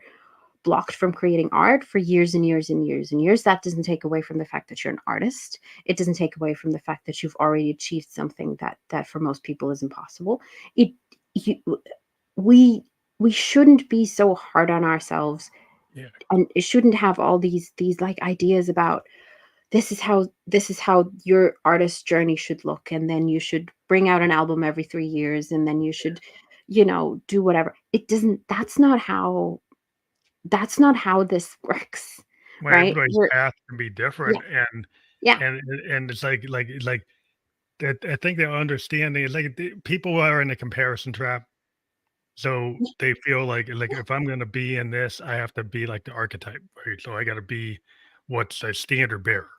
blocked from creating art for years and years and years and years. That doesn't take away from the fact that you're an artist. It doesn't take away from the fact that you've already achieved something that for most people is impossible. It you, we we shouldn't be so hard on ourselves, yeah. and it shouldn't have all these like ideas about this is how your artist journey should look, and then you should bring out an album every 3 years, and then you should do whatever. It doesn't that's not how this works, Well, right? everybody's We're path can be Yeah, different, yeah, and it's like that. I think the understanding is like people are in a comparison trap. So yeah, they feel like if I'm gonna be in this, I have to be like the archetype, right? So I gotta be what's a standard bearer,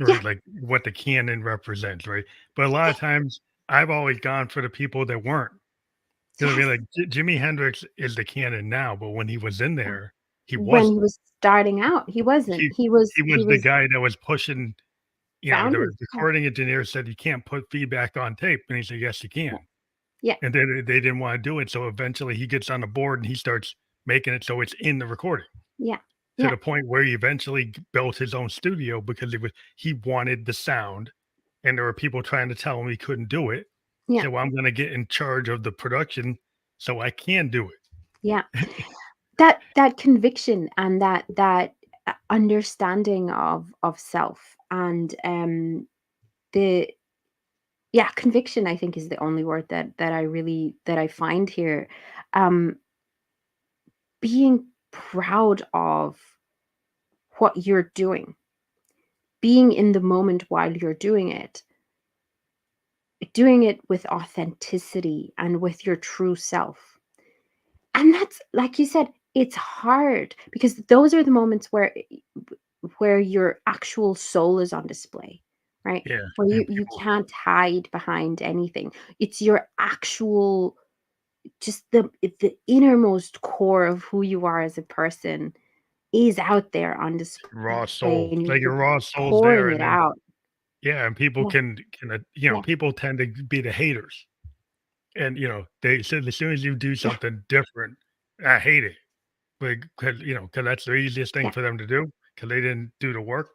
yeah, right? Like what the canon represents, right? But a lot of times I've always gone for the people that weren't. You know what I yes. mean? Like Jimi Hendrix is the canon now, but when he was in Yeah. there, he When wasn't. he was starting out, he wasn't. He He was the was guy that was pushing, the boundaries. Yeah, recording engineer said you can't put feedback on tape, and he said, "Yes, you yeah, can." yeah, And then they didn't wanna do it, so eventually he gets on the board and he starts making it so it's in the recording, yeah, to yeah, the point where he eventually built his own studio because he wanted the sound, and there were people trying to tell him he couldn't do it. He yeah, said, "Well, I'm gonna get in charge of the production so I can do it." yeah. That conviction and that understanding of self and the yeah, conviction I think is the only word that I really that I find here. Um, being proud of what you're doing, being in the moment while you're doing it with authenticity and with your true self. And that's like you said, it's hard because those are the moments where your actual soul is on display, right? Yeah, Where and you people can't hide behind anything. It's your actual just the innermost core of who you are as a person is out there on raw display soul, and like you're your raw soul's there, pouring it and then out. yeah, and people Yeah, can, yeah, people tend to be the haters, and, they said as soon as you do yeah, something different, "I hate it." Like, 'cause that's the easiest thing yeah, for them to do, because they didn't do the work,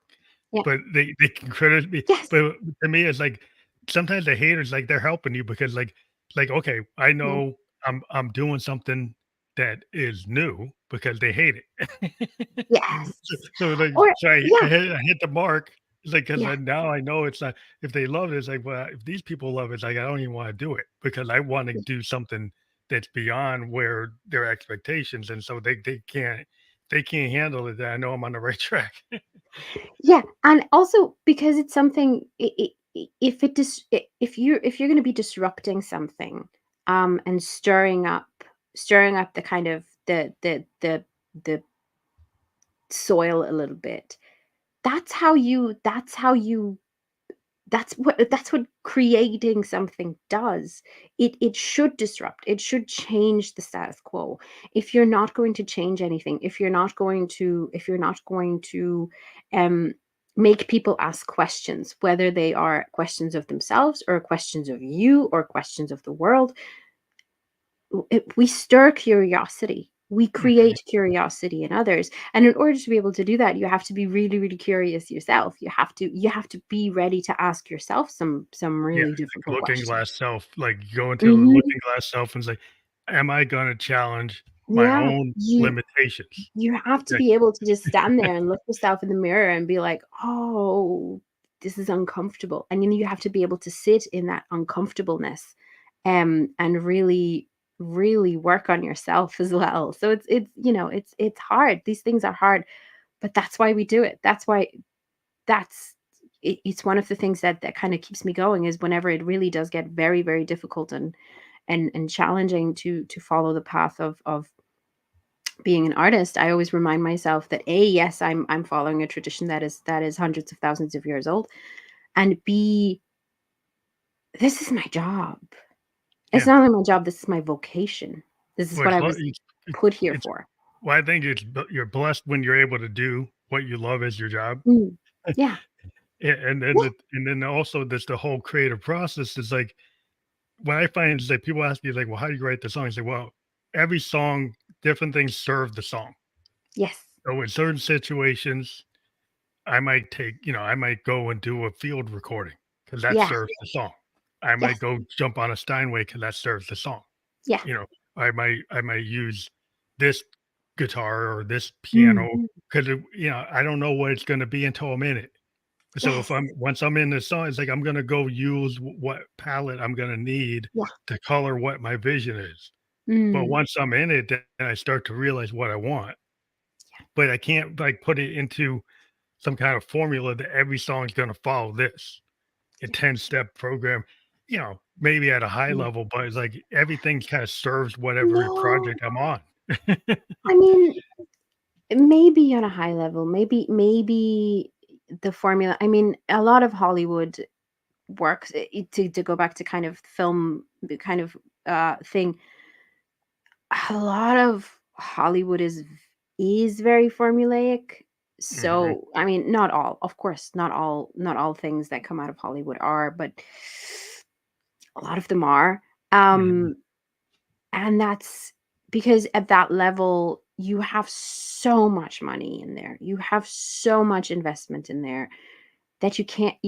yeah. but they can credit me, Yes. but to me, it's like, sometimes the haters, like, they're helping you because, okay, I Yeah, know I'm doing something that is new, because they hate it. Yes. So, like, Or so yeah, I hit the mark. It's like, 'cause yeah. then now I know it's not if they love it, it's like, well, if these people love it, it's like, I don't even wanna do it because I wanna do something that's beyond where their expectations, and so they can't handle it, then I know I'm on the right track. Yeah, and also because it's something if it if you're going to be disrupting something and stirring up the kind of the soil a little bit. That's how you that's what creating something does. It should disrupt. It should change the status quo. If you're not going to change anything, if you're not going to um make people ask questions, whether they are questions of themselves or questions of you or questions of the world, we stir curiosity. We Mhm. create curiosity in others, and in order to be able to do that, you have to be really, really curious yourself. You have to be ready to ask yourself some Yeah, really like difficult looking questions. glass self, like go into the Mhm. looking glass self and say, "Am I gonna challenge my Yeah, own you limitations?" you have to Like, be able to just stand there and look yourself in the mirror and be like, "Oh, this is uncomfortable." And you have to be able to sit in that uncomfortableness, and really, really work on yourself as well. So it's hard. These things are hard, but that's why we do it. That's it's one of the things that kind of keeps me going is whenever it really does get very, very difficult and challenging to follow the path of being an artist. I always remind myself that A, yes, I'm following a tradition that is hundreds of thousands of years old, and B, this is my job. It's yeah. not only my job, this is my vocation. This is Well, what I it's was put here it's for. well, I think you're blessed when you're able to do what you love as your job. Mm. Yeah. Yeah. And then also this the whole creative process is like what I find is that people ask me like, "Well, how do you write the song?" I say, "Well, every song, different things serve the song." Yes. So in certain situations, I might go and do a field recording because that Yeah. serves the song. I might Yes. go jump on a Steinway because that serves the song. Yeah. You know, I might use this guitar or this piano Mhm. because I don't know what it's going to be until I'm in it. So if Yes. I'm once I'm in the song, it's like I'm gonna go use what palette I'm gonna need Yeah. to color what my vision is. But Mm. once I'm in it, then I start to realize what I want. But I can't like put it into some kind of formula that every song is gonna follow this a 10-step program. Maybe at a high Yeah. level, but it's like everything kind of serves whatever No, project I'm on. I mean, maybe on a high level, maybe the formula. I mean, a lot of Hollywood works to go back to kind of film the kind of thing. A lot of Hollywood is very formulaic. Mhm, So, I mean, not all, of course, not all things that come out of Hollywood are, but a lot of them are. mhm. Um, and that's because at that level, you have so much money in there. You have so much investment in there that you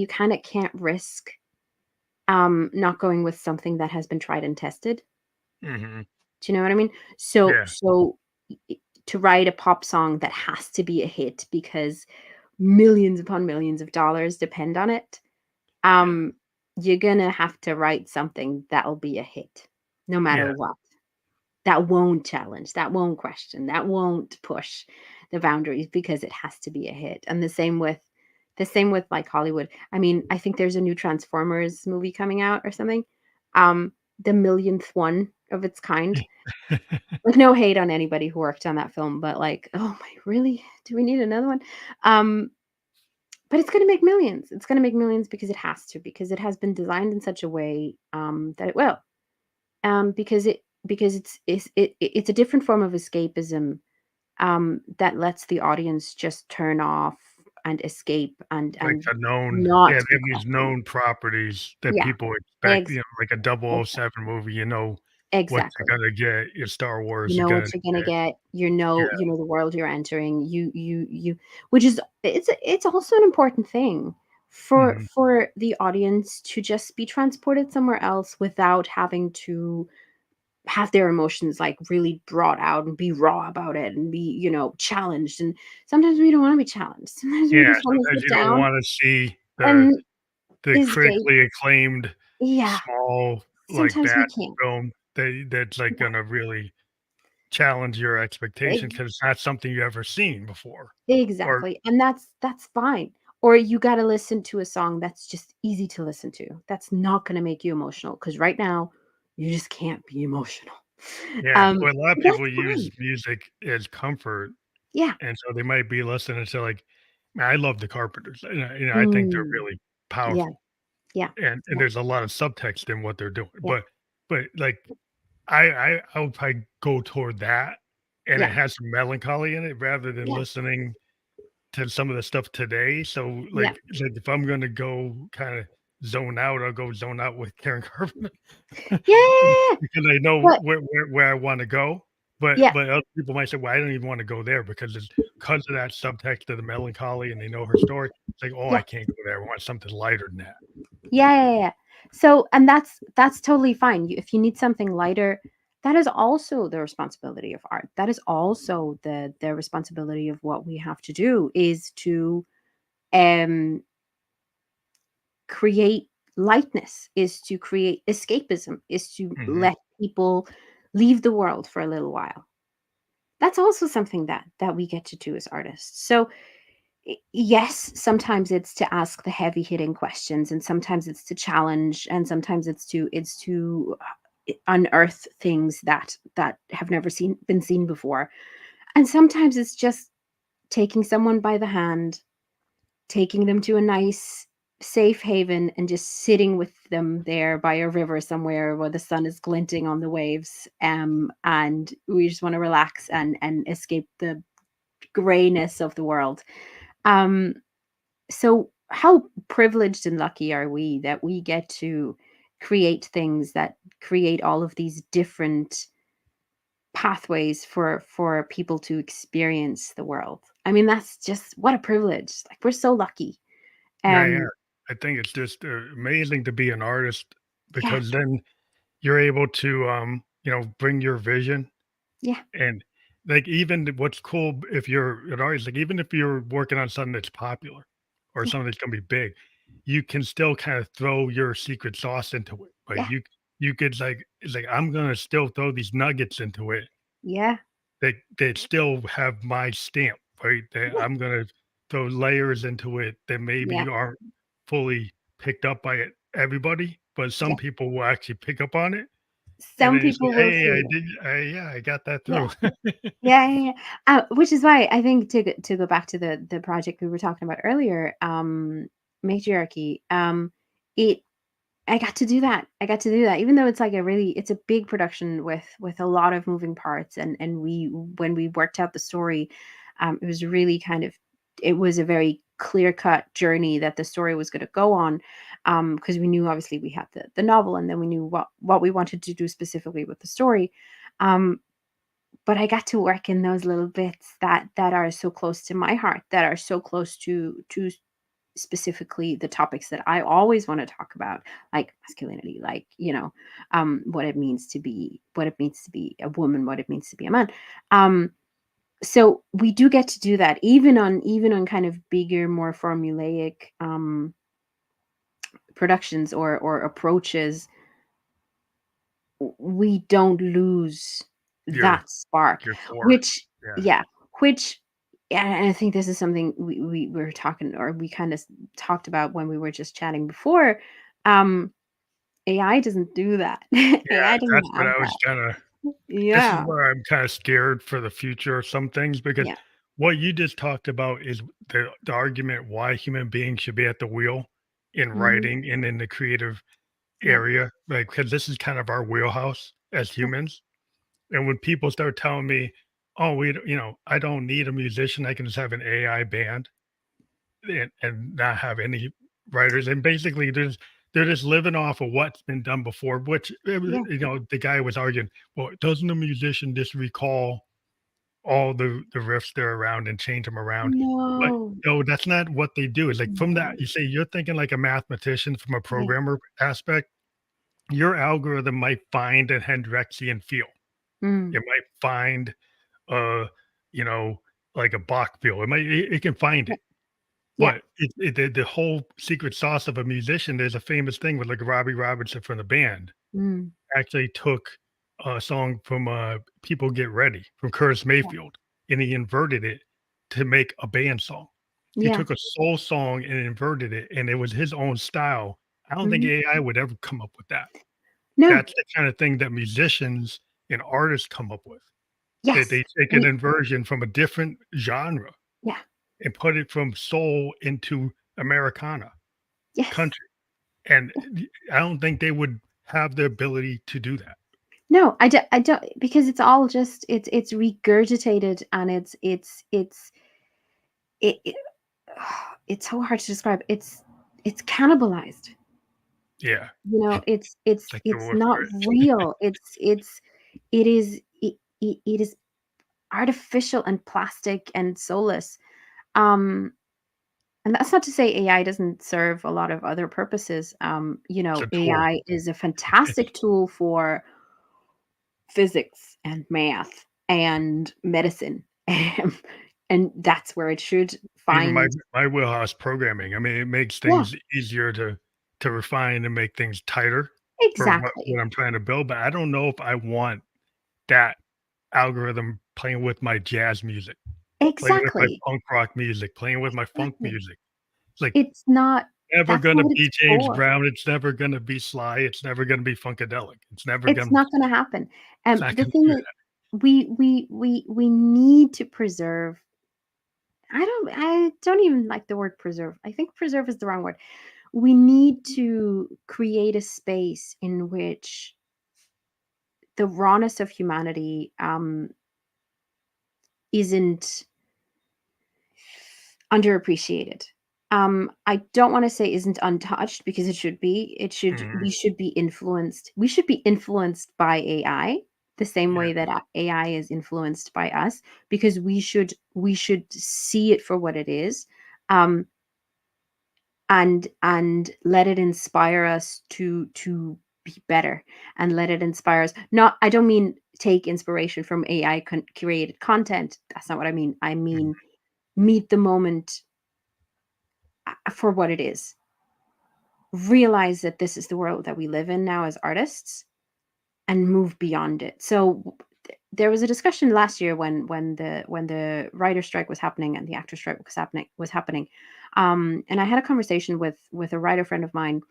kind of can't risk not going with something that has been tried and tested. Mhm. Do you know what I mean? So Yeah, so to write a pop song that has to be a hit because millions upon millions of dollars depend on it, yeah, um, you're gonna have to write something that'll be a hit no matter yeah, what. That won't challenge, that won't question, that won't push the boundaries because it has to be a hit. And the same with like Hollywood. I mean, I think there's a new Transformers movie coming out or something. The millionth one of its kind. Like, no hate on anybody who worked on that film, but like, oh my, really? Do we need another one? Um, but it's gonna make millions. It's gonna make millions because it has to, because it has been designed in such a way that it will. Because it's a different form of escapism that lets the audience just turn off and escape like and the known not yeah, they be have these questioned. known properties that Yeah, people expect, ex- like a ex- 007 movie, what you're exactly. gonna get, your Star You Wars, you're know gonna what you're gonna get get. yeah, You know the world you're entering. Which is it's also an important thing mhm, for the audience to just be transported somewhere else without having to have their emotions like really brought out and be raw about it and be, challenged. And sometimes we don't want to be challenged. Sometimes we Yeah, just want to sometimes sit you don't down wanna see and the escape. critically acclaimed Yeah. small, like, Sometimes we bad can't. film that's, like, Yeah. gonna really challenge your expectations Ex- because it's not something you've ever seen before. Or Exactly. And that's fine. Or you got to listen to a song that's just easy to listen to. That's not going to make you emotional because right now you just can't be emotional. yeah, or a lot of That's people use fine. music as comfort, Yeah. and so they might be listening to, like, man, I love the Carpenters, I think they're Mm, really yeah. powerful, Yeah. and Yeah. there's a lot of subtext in what they're doing, Yeah. but, like, I would probably go toward that, and it Yeah. has some melancholy in it rather than Yeah. listening to some of the stuff today, so, Yeah. like, if I'm gonna go kinda zone out, I'll go zone out with Karen Carpenter Yeah. because I know But where I wanna go, yeah. but other people might say, "Well, I don't even wanna go there because it's because of that subtext of the melancholy and they know her story." It's like, "Oh, I Yeah. can't go there, I want something lighter than that." Yeah, yeah, yeah. So, and that's totally fine. If you need something lighter, that is also the responsibility of art. That is also the responsibility of what we have to do is to um create lightness, is to create escapism, is to Mhm. let people leave the world for a little while. That's also something that we get to do as artists. So, yes, sometimes it's to ask the heavy hitting questions, and sometimes it's to challenge, and sometimes it's to unearth things that have never been seen before. And sometimes it's just taking someone by the hand, taking them to a nice safe haven and just sitting with them there by a river somewhere where the sun is glinting on the waves, and we just want to relax and escape the grayness of the world. um so how privileged and lucky are we that we get to create things that create all of these different pathways for people to experience the world. I mean, that's just what a privilege. Like, we're so lucky. Yeah, yeah. um I think it's just, amazing to be an artist yeah. because then you're able to, bring your vision. Yeah. And, like, even what's cool if you're an artist, like, even if you're working on something that's popular or Yeah. something that's gonna be big, you can still kinda throw your secret sauce into it. Like, Yeah. you could, like it's like, I'm gonna still throw these nuggets into it Yeah. that still have my stamp, right? That Yeah. I'm gonna throw layers into it that Yeah. maybe aren't fully picked up by everybody, but some Yeah. people will actually pick up on it, and Some then you say, people will "Hey, see I it. did yeah, I got that Yeah. through." Yeah, yeah, yeah. Which is why I think to go back to the project we were talking about earlier, Matriarchy, it I got to do that. I got to do that, even though it's a big production with a lot of moving parts, and we when we worked out the story, it was really it was a very clear cut journey that the story was going to go on, because we knew obviously we had the novel, and then we knew what we wanted to do specifically with the story. Um, but I got to work in those little bits that are so close to my heart, that are so close to specifically the topics that I always want to talk about, like masculinity, like, what it means to be a woman, what it means to be a man. So we do get to do that, even on kind of bigger, more formulaic productions or approaches. We don't lose Your that spark, your core. which Yeah. yeah, which and I think this is something we were talking, or we kind of talked about when we were just chatting before. um AI doesn't do that. Yeah, AI doesn't that's what have I was that. kinda this is Yeah. where I'm kinda scared for the future of some things because Yeah. what you just talked about is the argument why human beings should be at the wheel in Hmm. writing and in the creative Yeah. area, like because this is kind of our wheelhouse as Yeah. humans, and when people start telling me, "Oh, I don't need a musician, I can just have an AI band," and not have any writers, and basically they're just living off of what's been done before, which, Yeah. the guy was arguing, "Well, doesn't a musician just recall all the riffs they're around and change them around?" But, No. no, that's not what they do, it's like from that No. you say you're thinking like a mathematician from a Yeah. programmer aspect, your algorithm might find a Hendrixian feel. Mm, It might find uh, you know, like a Bach feel. It can find yeah, it. yeah. But the whole secret sauce of a musician, there's a famous thing with, like, Robbie Robinson from the band Mm, actually took a song from, People Get Ready from Curtis yeah, Mayfield, and he inverted it to make a band song. He yeah. took a soul song and inverted it, and it was his own style. I don't think Mhm. AI would ever come up with that. No. That's the kinda thing that musicians and artists come up with. Yes. They take an We inversion from a different genre Yeah. and put it from soul into Americana, Yes. country, and I don't think they would have the ability to do that. No, I don't, because it's all just it's regurgitated, and it it's so hard to describe. It's cannibalized. Yeah, You know, like the it's word not for it. real. It is it is artificial and plastic and soulless. Um, and that's not to say AI doesn't serve a lot of other purposes. It's a tool. AI is a fantastic tool for physics and math and medicine. And that's where it should Even find. my wheelhouse programming, I mean, it makes Yeah, things easier to refine and make things tighter for exactly. what I'm trying to build, but I don't know if I want that algorithm playing with my jazz music, playing with my Exactly. punk rock music, playing with my funk Exactly. music. It's like It's not never That's not gonna what be it's James for. Brown, it's never gonna be Sly, it's never gonna be Funkadelic, It's not gonna happen. it's not The gonna thing do is, that. we need to preserve. I don't even like the word preserve. I think preserve is the wrong word. We need to create a space in which the rawness of humanity, isn't underappreciated. I don't want to say isn't untouched, because it should be. Mhm, We should be influenced. We should be influenced by AI the same yeah, way that AI is influenced by us, because we should see it for what it is. Um, and let it inspire us to be better, and let it inspire us. Not, I don't mean take inspiration from AI created content. That's not what I mean. I mhm, mean meet the moment for what it is. Realize that this is the world that we live in now as artists, and move beyond it. So there was a discussion last year when the writer strike was happening and the actor strike was happening. And I had a conversation with a writer friend of mine.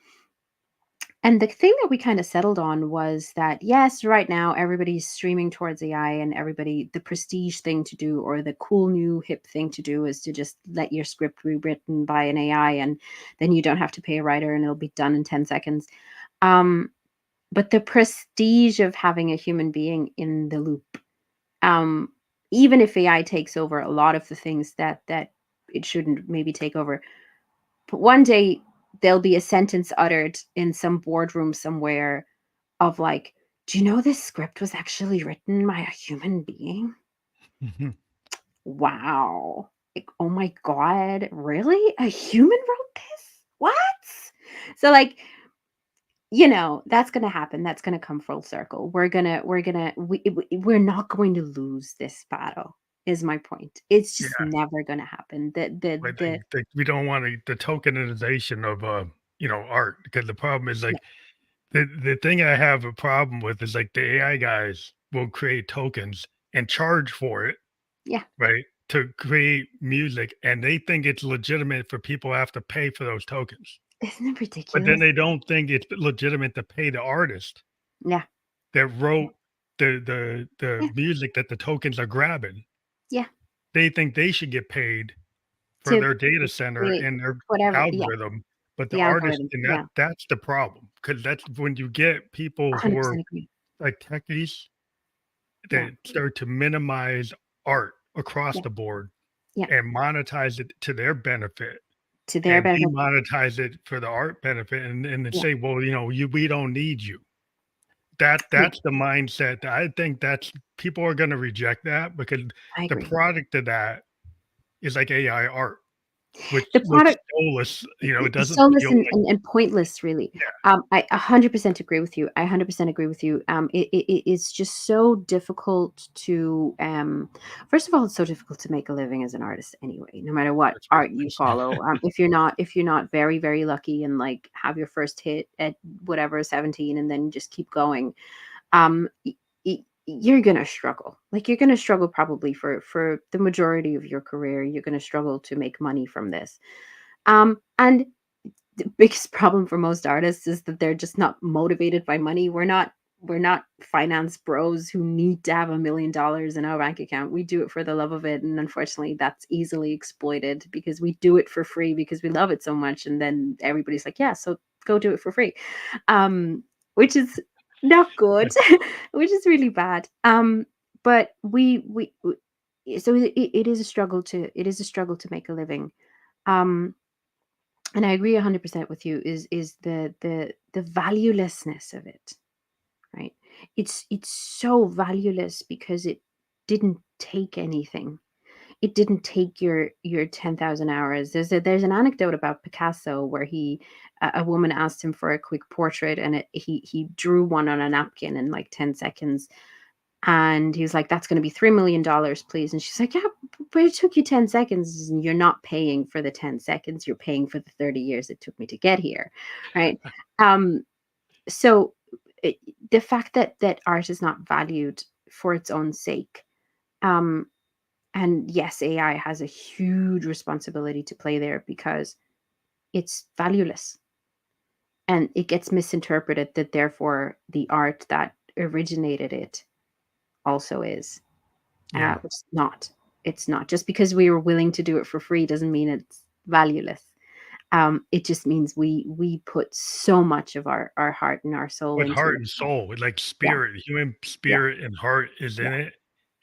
And the thing that we kind of settled on was that, yes, right now everybody's streaming towards AI, and the prestige thing to do, or the cool new hip thing to do, is to just let your script be written by an AI, and then you don't have to pay a writer and it'll be done in 10 seconds. Um, but the prestige of having a human being in the loop, um, even if AI takes over a lot of the things that it shouldn't maybe take over, but one day there'll be a sentence uttered in some boardroom somewhere of like, "Do you know this script was actually written by a human being?" mhm, Wow. Like, "Oh my god, really? A human wrote this? What?" So, like, that's gonna happen. That's gonna come full circle. We're not going to lose this battle, is my point. It's just yeah, never gonna happen. I think we don't want the tokenization of, art, because the problem is, Yeah, like, the thing I have a problem with is, like, the AI guys will create tokens and charge for it, yeah. right, to create music, and they think it's legitimate for people to have to pay for those tokens, Isn't it but then ridiculous? they don't think it's legitimate to pay the artist Yeah, that yeah, wrote the yeah, music that the tokens are grabbing. yeah. They think they should get paid for To their data center create and their whatever. Yeah, algorithm, but the the artist, algorithm. and Yeah, that's the problem, because that's when you get people who are 100% agree. like techies Yeah, that start to minimize art across yeah, the board yeah. and monetize it to their benefit To their and benefit. demonetize it for the art benefit, and then Yeah, say, "Well, we don't need you." yeah. That's the mindset that I think that's people are gonna reject that, because I the agree. product of that is like AI art. The which product soulless, it doesn't soulless feel and, like. and pointless, really. Yeah, I 100% agree with you. I 100% agree with you. It's just so difficult to first of all, it's so difficult to make a living as an artist anyway, no matter what that's art you right. follow. If you're not very, very lucky and like have your first hit at whatever 17 and then just keep going, you're gonna struggle. Like you're gonna struggle probably for the majority of your career. You're gonna struggle to make money from this. And the biggest problem for most artists is that they're just not motivated by money. We're not finance bros who need to have $1 million in our bank account. We do it for the love of it, and unfortunately, that's easily exploited because we do it for free because we love it so much. And then everybody's like, "Yeah, so go do it for free," which is not good, which is really bad. But so it is a struggle to make a living. Um, and I agree 100% with you is the valuelessness of it, right? It's so valueless because it didn't take anything. It didn't take your 10,000 hours. There's an anecdote about Picasso where a woman asked him for a quick portrait, and he drew one on a napkin in like 10 seconds. And he was like, "That's going to be $3 million, please." And she's like, "Yeah, but it took you 10 seconds, and you're not paying for the 10 seconds. You're paying for the 30 years it took me to get here." Right. Um, so it, the fact that art is not valued for its own sake. Um, and yes, AI has a huge responsibility to play there because it's valueless and it gets misinterpreted that therefore the art that originated it also is. Yeah. Which is not. It's not. Just because we were willing to do it for free doesn't mean it's valueless. It just means we put so much of our heart and our soul With into heart it. and soul, with, like, Yeah, spirit, human yeah, spirit and heart is yeah, in it,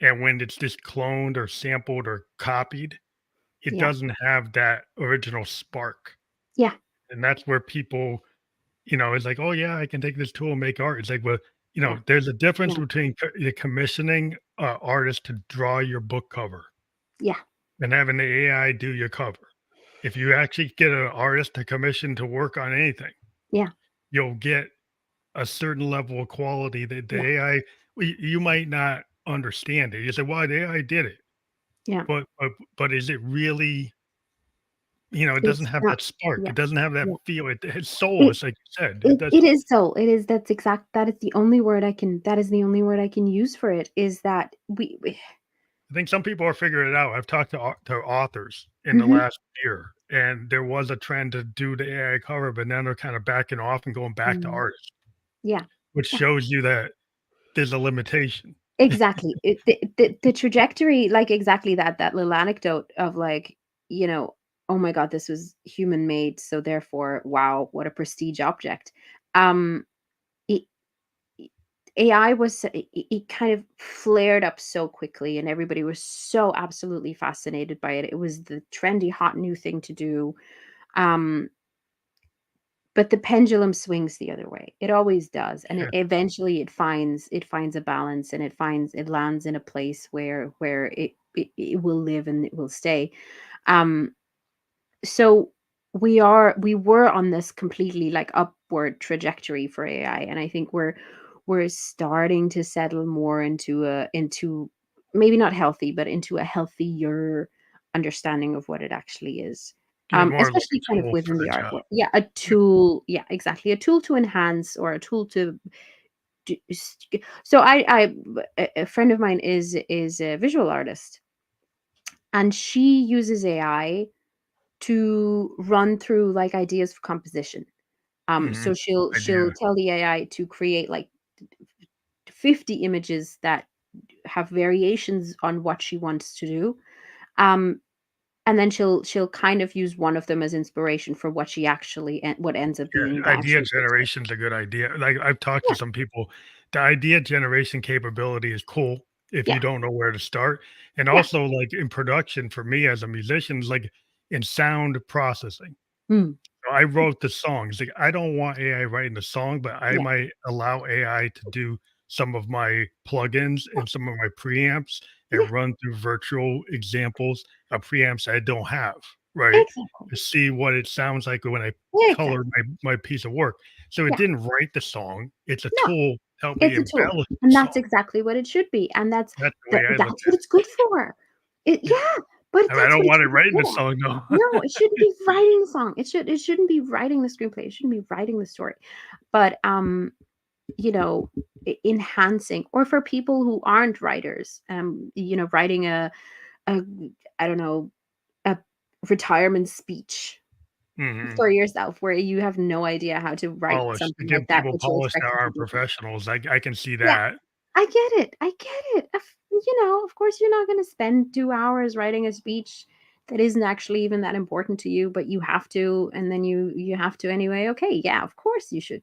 and when it's just cloned or sampled or copied, it yeah, doesn't have that original spark, yeah, and that's where people, it's like, "Oh, yeah, I can take this tool and make art." It's like, well, yeah, there's a difference yeah, between commissioning a artist to draw your book cover yeah, and having the AI do your cover. If you actually get an artist to commission to work on anything, yeah, you'll get a certain level of quality that the yeah, AI, well, you might not understand it. You say, "Well, the AI did it," yeah. but is it really, it doesn't It's have not. that spark. Yeah, It doesn't have that yeah. feel. It's soulless, It like you said. It it does. it is soul. It is. That is the only word I can use for it, is that we I think some people are figuring it out. I've talked to authors in the Mhm. last year, and there was a trend to do the AI cover, but now they're kind of backing off and going back to Mm. artists, Yeah. which Yeah. shows you that there's a limitation. Exactly. The trajectory, like exactly that little anecdote of like, you know, oh my God, this was human made, so therefore, wow, what a prestige object. Um, it, it- AI it kind of flared up so quickly, and everybody was so absolutely fascinated by it. It was the trendy, hot new thing to do. Um, but the pendulum swings the other way. It always does, and Yeah. eventually it finds a balance, and it lands in a place where it will live and it will stay. Um, so we were on this completely like upward trajectory for AI, and I think we're starting to settle more into maybe not healthy, but into a healthier understanding of what it actually is. Yeah, more like Especially a kind of tool for within the the art job. world. Yeah, a tool. Yeah, exactly. A tool to enhance or a tool to do. So a friend of mine is a visual artist, and she uses AI to run through like ideas for composition. Mhm. So she'll Idea. tell the AI to create like 50 images that have variations on what she wants to do. Um, and then she'll kind of use one of them as inspiration for what she actually what ends up being Yeah, the idea actual portrait. generation's a good idea. Like, I've talked to Yeah, some people, the idea generation capability is cool if you yeah, don't know where to start, and yeah. also, like, in production for me as a musician, is like, in sound processing. Mm, So I wrote the songs, like, I don't want AI writing the song, but I yeah, might allow AI to do some of my plugins yeah, and some of my preamps yeah, and run through virtual examples of preamps I don't have. right? Exactly. To see what it sounds like when I color Exactly. my piece of work. So it Yeah. didn't write the song. It's a No, tool to help me it's a tool, embellish the and that's song. exactly what it should be, and That's the way I look that's at what it's good for. it. Yeah. Yeah, but I mean, I that's don't what it want it should be writing the for. song though. No, it shouldn't be writing the song. It shouldn't be writing the screenplay. It shouldn't be writing the story. But you know, enhancing, or for people who aren't writers, writing a I don't know, a retirement speech Mhm. for yourself where you have no idea how to write Polish. To something give like that, people but you're polish that expected to aren't do it. professionals. I can see Yeah, that. I get it. I get it. Of course, you're not going to spend 2 hours writing a speech that isn't actually even that important to you, but you have to, and then you have to anyway. Okay, yeah, of course you should.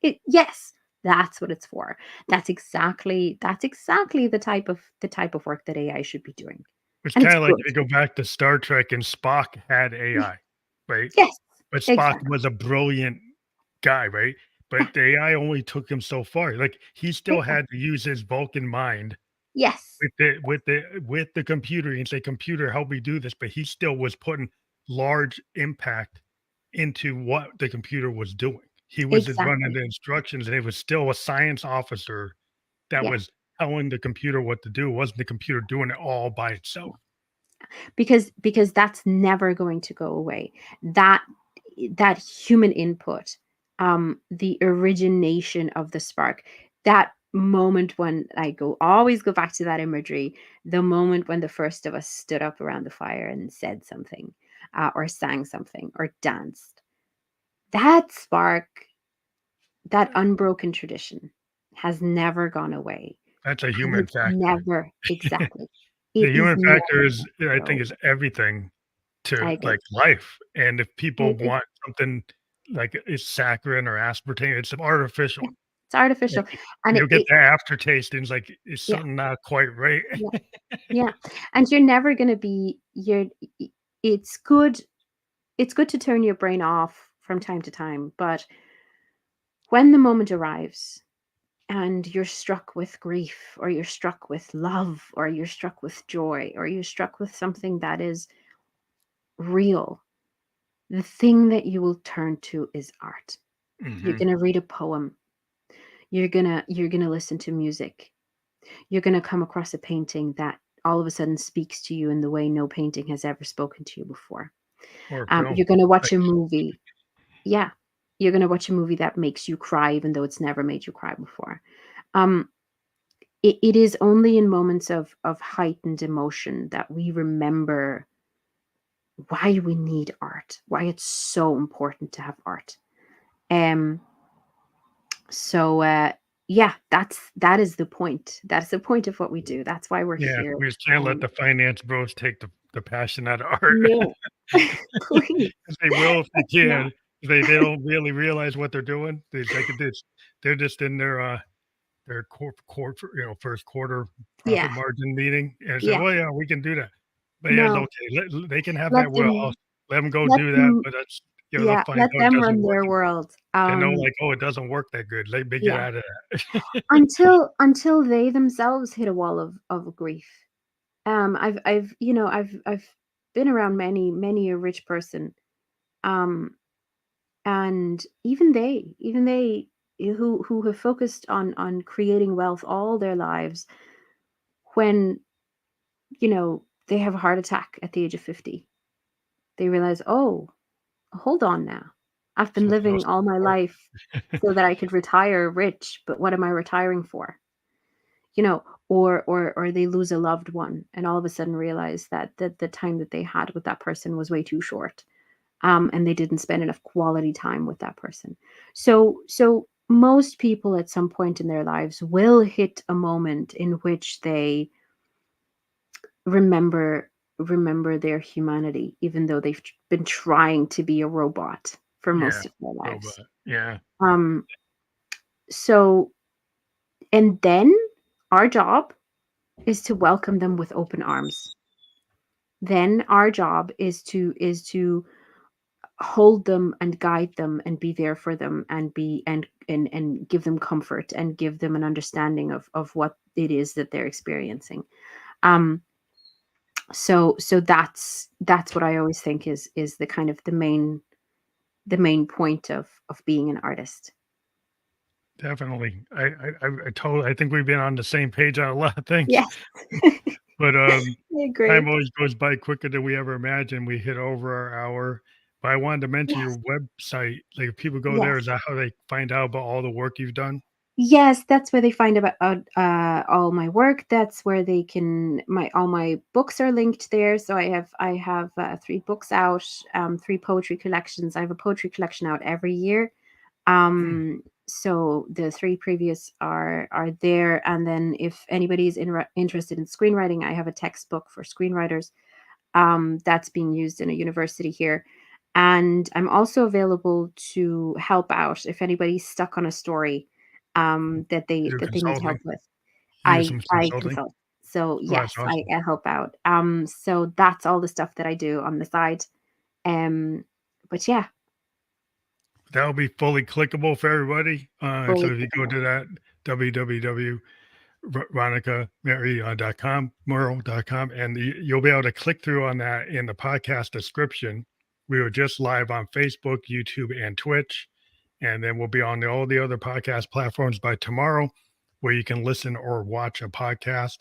It. Yes, that's what it's for. That's exactly the type of work that AI should be doing, It's and it's kinda like good. if you go back to Star Trek and Spock had Yeah. AI, right? Yes, But Spock exactly. was a brilliant guy, right? Yeah, But the AI only took him so far. Like, he still exactly. had to use his Vulcan mind Yes, with the computer and say, "Computer, help me do this," but he still was putting large impact into what the computer was doing. He was just running exactly. the instructions, and it was still a science officer that Yeah. was telling the computer what to do. It wasn't the computer doing it all by itself. Because that's never going to go away. That that human input, the origination of the spark, that moment when always go back to that imagery, the moment when the first of us stood up around the fire and said something, or sang something, or danced. That spark, that unbroken tradition, has never gone away, That's a and human it's factor. never exactly. The It is human factor never is going to I go think is away. everything I to, agree. like, life, and if I people agree. want something like it's saccharin or aspartame, it's Yeah, artificial. it's artificial, Like, and you'll get the aftertaste, and it's like, "Is yeah, something not quite right?" yeah, yeah, and you're never gonna be you're I it's good to turn your brain off from time to time, but when the moment arrives and you're struck with grief, or you're struck with love, or you're struck with joy, or you're struck with something that is real, the thing that you will turn to is art. You're Mhm. gonna read a poem, you're gonna listen to music. You're going to come across a painting that all of a sudden speaks to you in the way no painting has ever spoken to you before. Or film. You're going to watch Like, a movie. Yeah. You're going to watch a movie that makes you cry, even though it's never made you cry before. Um, it is only in moments of heightened emotion that we remember why we need art, why it's so important to have art. Um, so yeah, that is the point. That's the point of what we do. That's why we're yeah, here. we just can't let Um, the finance bros take the passion out of art. no, please. 'Cause they will if they No. can. They don't really realize what they're doing. It's like this they're just in their first quarter Yeah, profit margin meeting, and say, yeah. "Well, yeah, we can do that." But yeah, it's No, okay. They can have let that wheelhouse. them Let them go let do that, them but that's they'll yeah, find let out it them doesn't run work. their world. They know, like, "Oh, it doesn't work that good." They get Yeah, out of that. until they themselves hit a wall of grief. I've been around many a rich person, um, and even they who have focused on creating wealth all their lives, when, they have a heart attack at the age of 50, they realize, "Oh, hold on now. I've been Something else living all is my important. life so that I could retire rich, but what am I retiring for?" You know, or they lose a loved one and all of a sudden realize that the time that they had with that person was way too short. And they didn't spend enough quality time with that person. So most people at some point in their lives will hit a moment in which they remember remember their humanity, even though they've been trying to be a robot for Yeah, most of their lives. robot. Yeah. Um, so and then our job is to welcome them with open arms. Then our job is to hold them and guide them and be there for them, and be and give them comfort and give them an understanding of what it is that they're experiencing. Um, So that's what I always think is the kind of the main point of being an artist. Definitely. I think we've been on the same page on a lot of things, Yes. but, I agree. time always goes by quicker than we ever imagined. We hit over our hour, but I wanted to mention your Yes. website. Like, if people go there, Yes. is that how they find out about all the work you've done? Yes, that's where they find about all my work. That's where they can my all my books are linked there. So I have 3 books out, 3 poetry collections. I have a poetry collection out every year. Mm, So the 3 previous are there, and then if anybody's interested in screenwriting, I have a textbook for screenwriters that's being used in a university here. And I'm also available to help out if anybody's stuck on a story that they you do that they need help consulting? with. You do I some I consulting? consult. So Oh, that's yes, I, awesome. I help out. So that's all the stuff that I do on the side. Um, but yeah, That'll be fully clickable for everybody. So fully if you go clickable. to that www RonicaMerl.com, Merle.com, and you'll be able to click through on that in the podcast description. We were just live on Facebook, YouTube, and Twitch, and then we'll be on all the other podcast platforms by tomorrow, where you can listen or watch a podcast.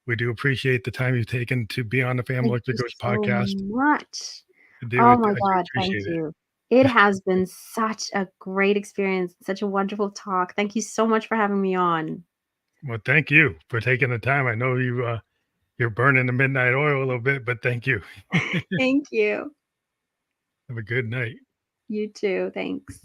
We do appreciate the time you've taken to be on the Family Thank you Electric Ghost so podcast. much. I Oh my do God, thank appreciate it. you. It has been such a great experience, such a wonderful talk. Thank you so much for having me on. Well, thank you for taking the time. I know you're burning the midnight oil a little bit, but thank you. Thank you. Have a good night. You too. Thanks.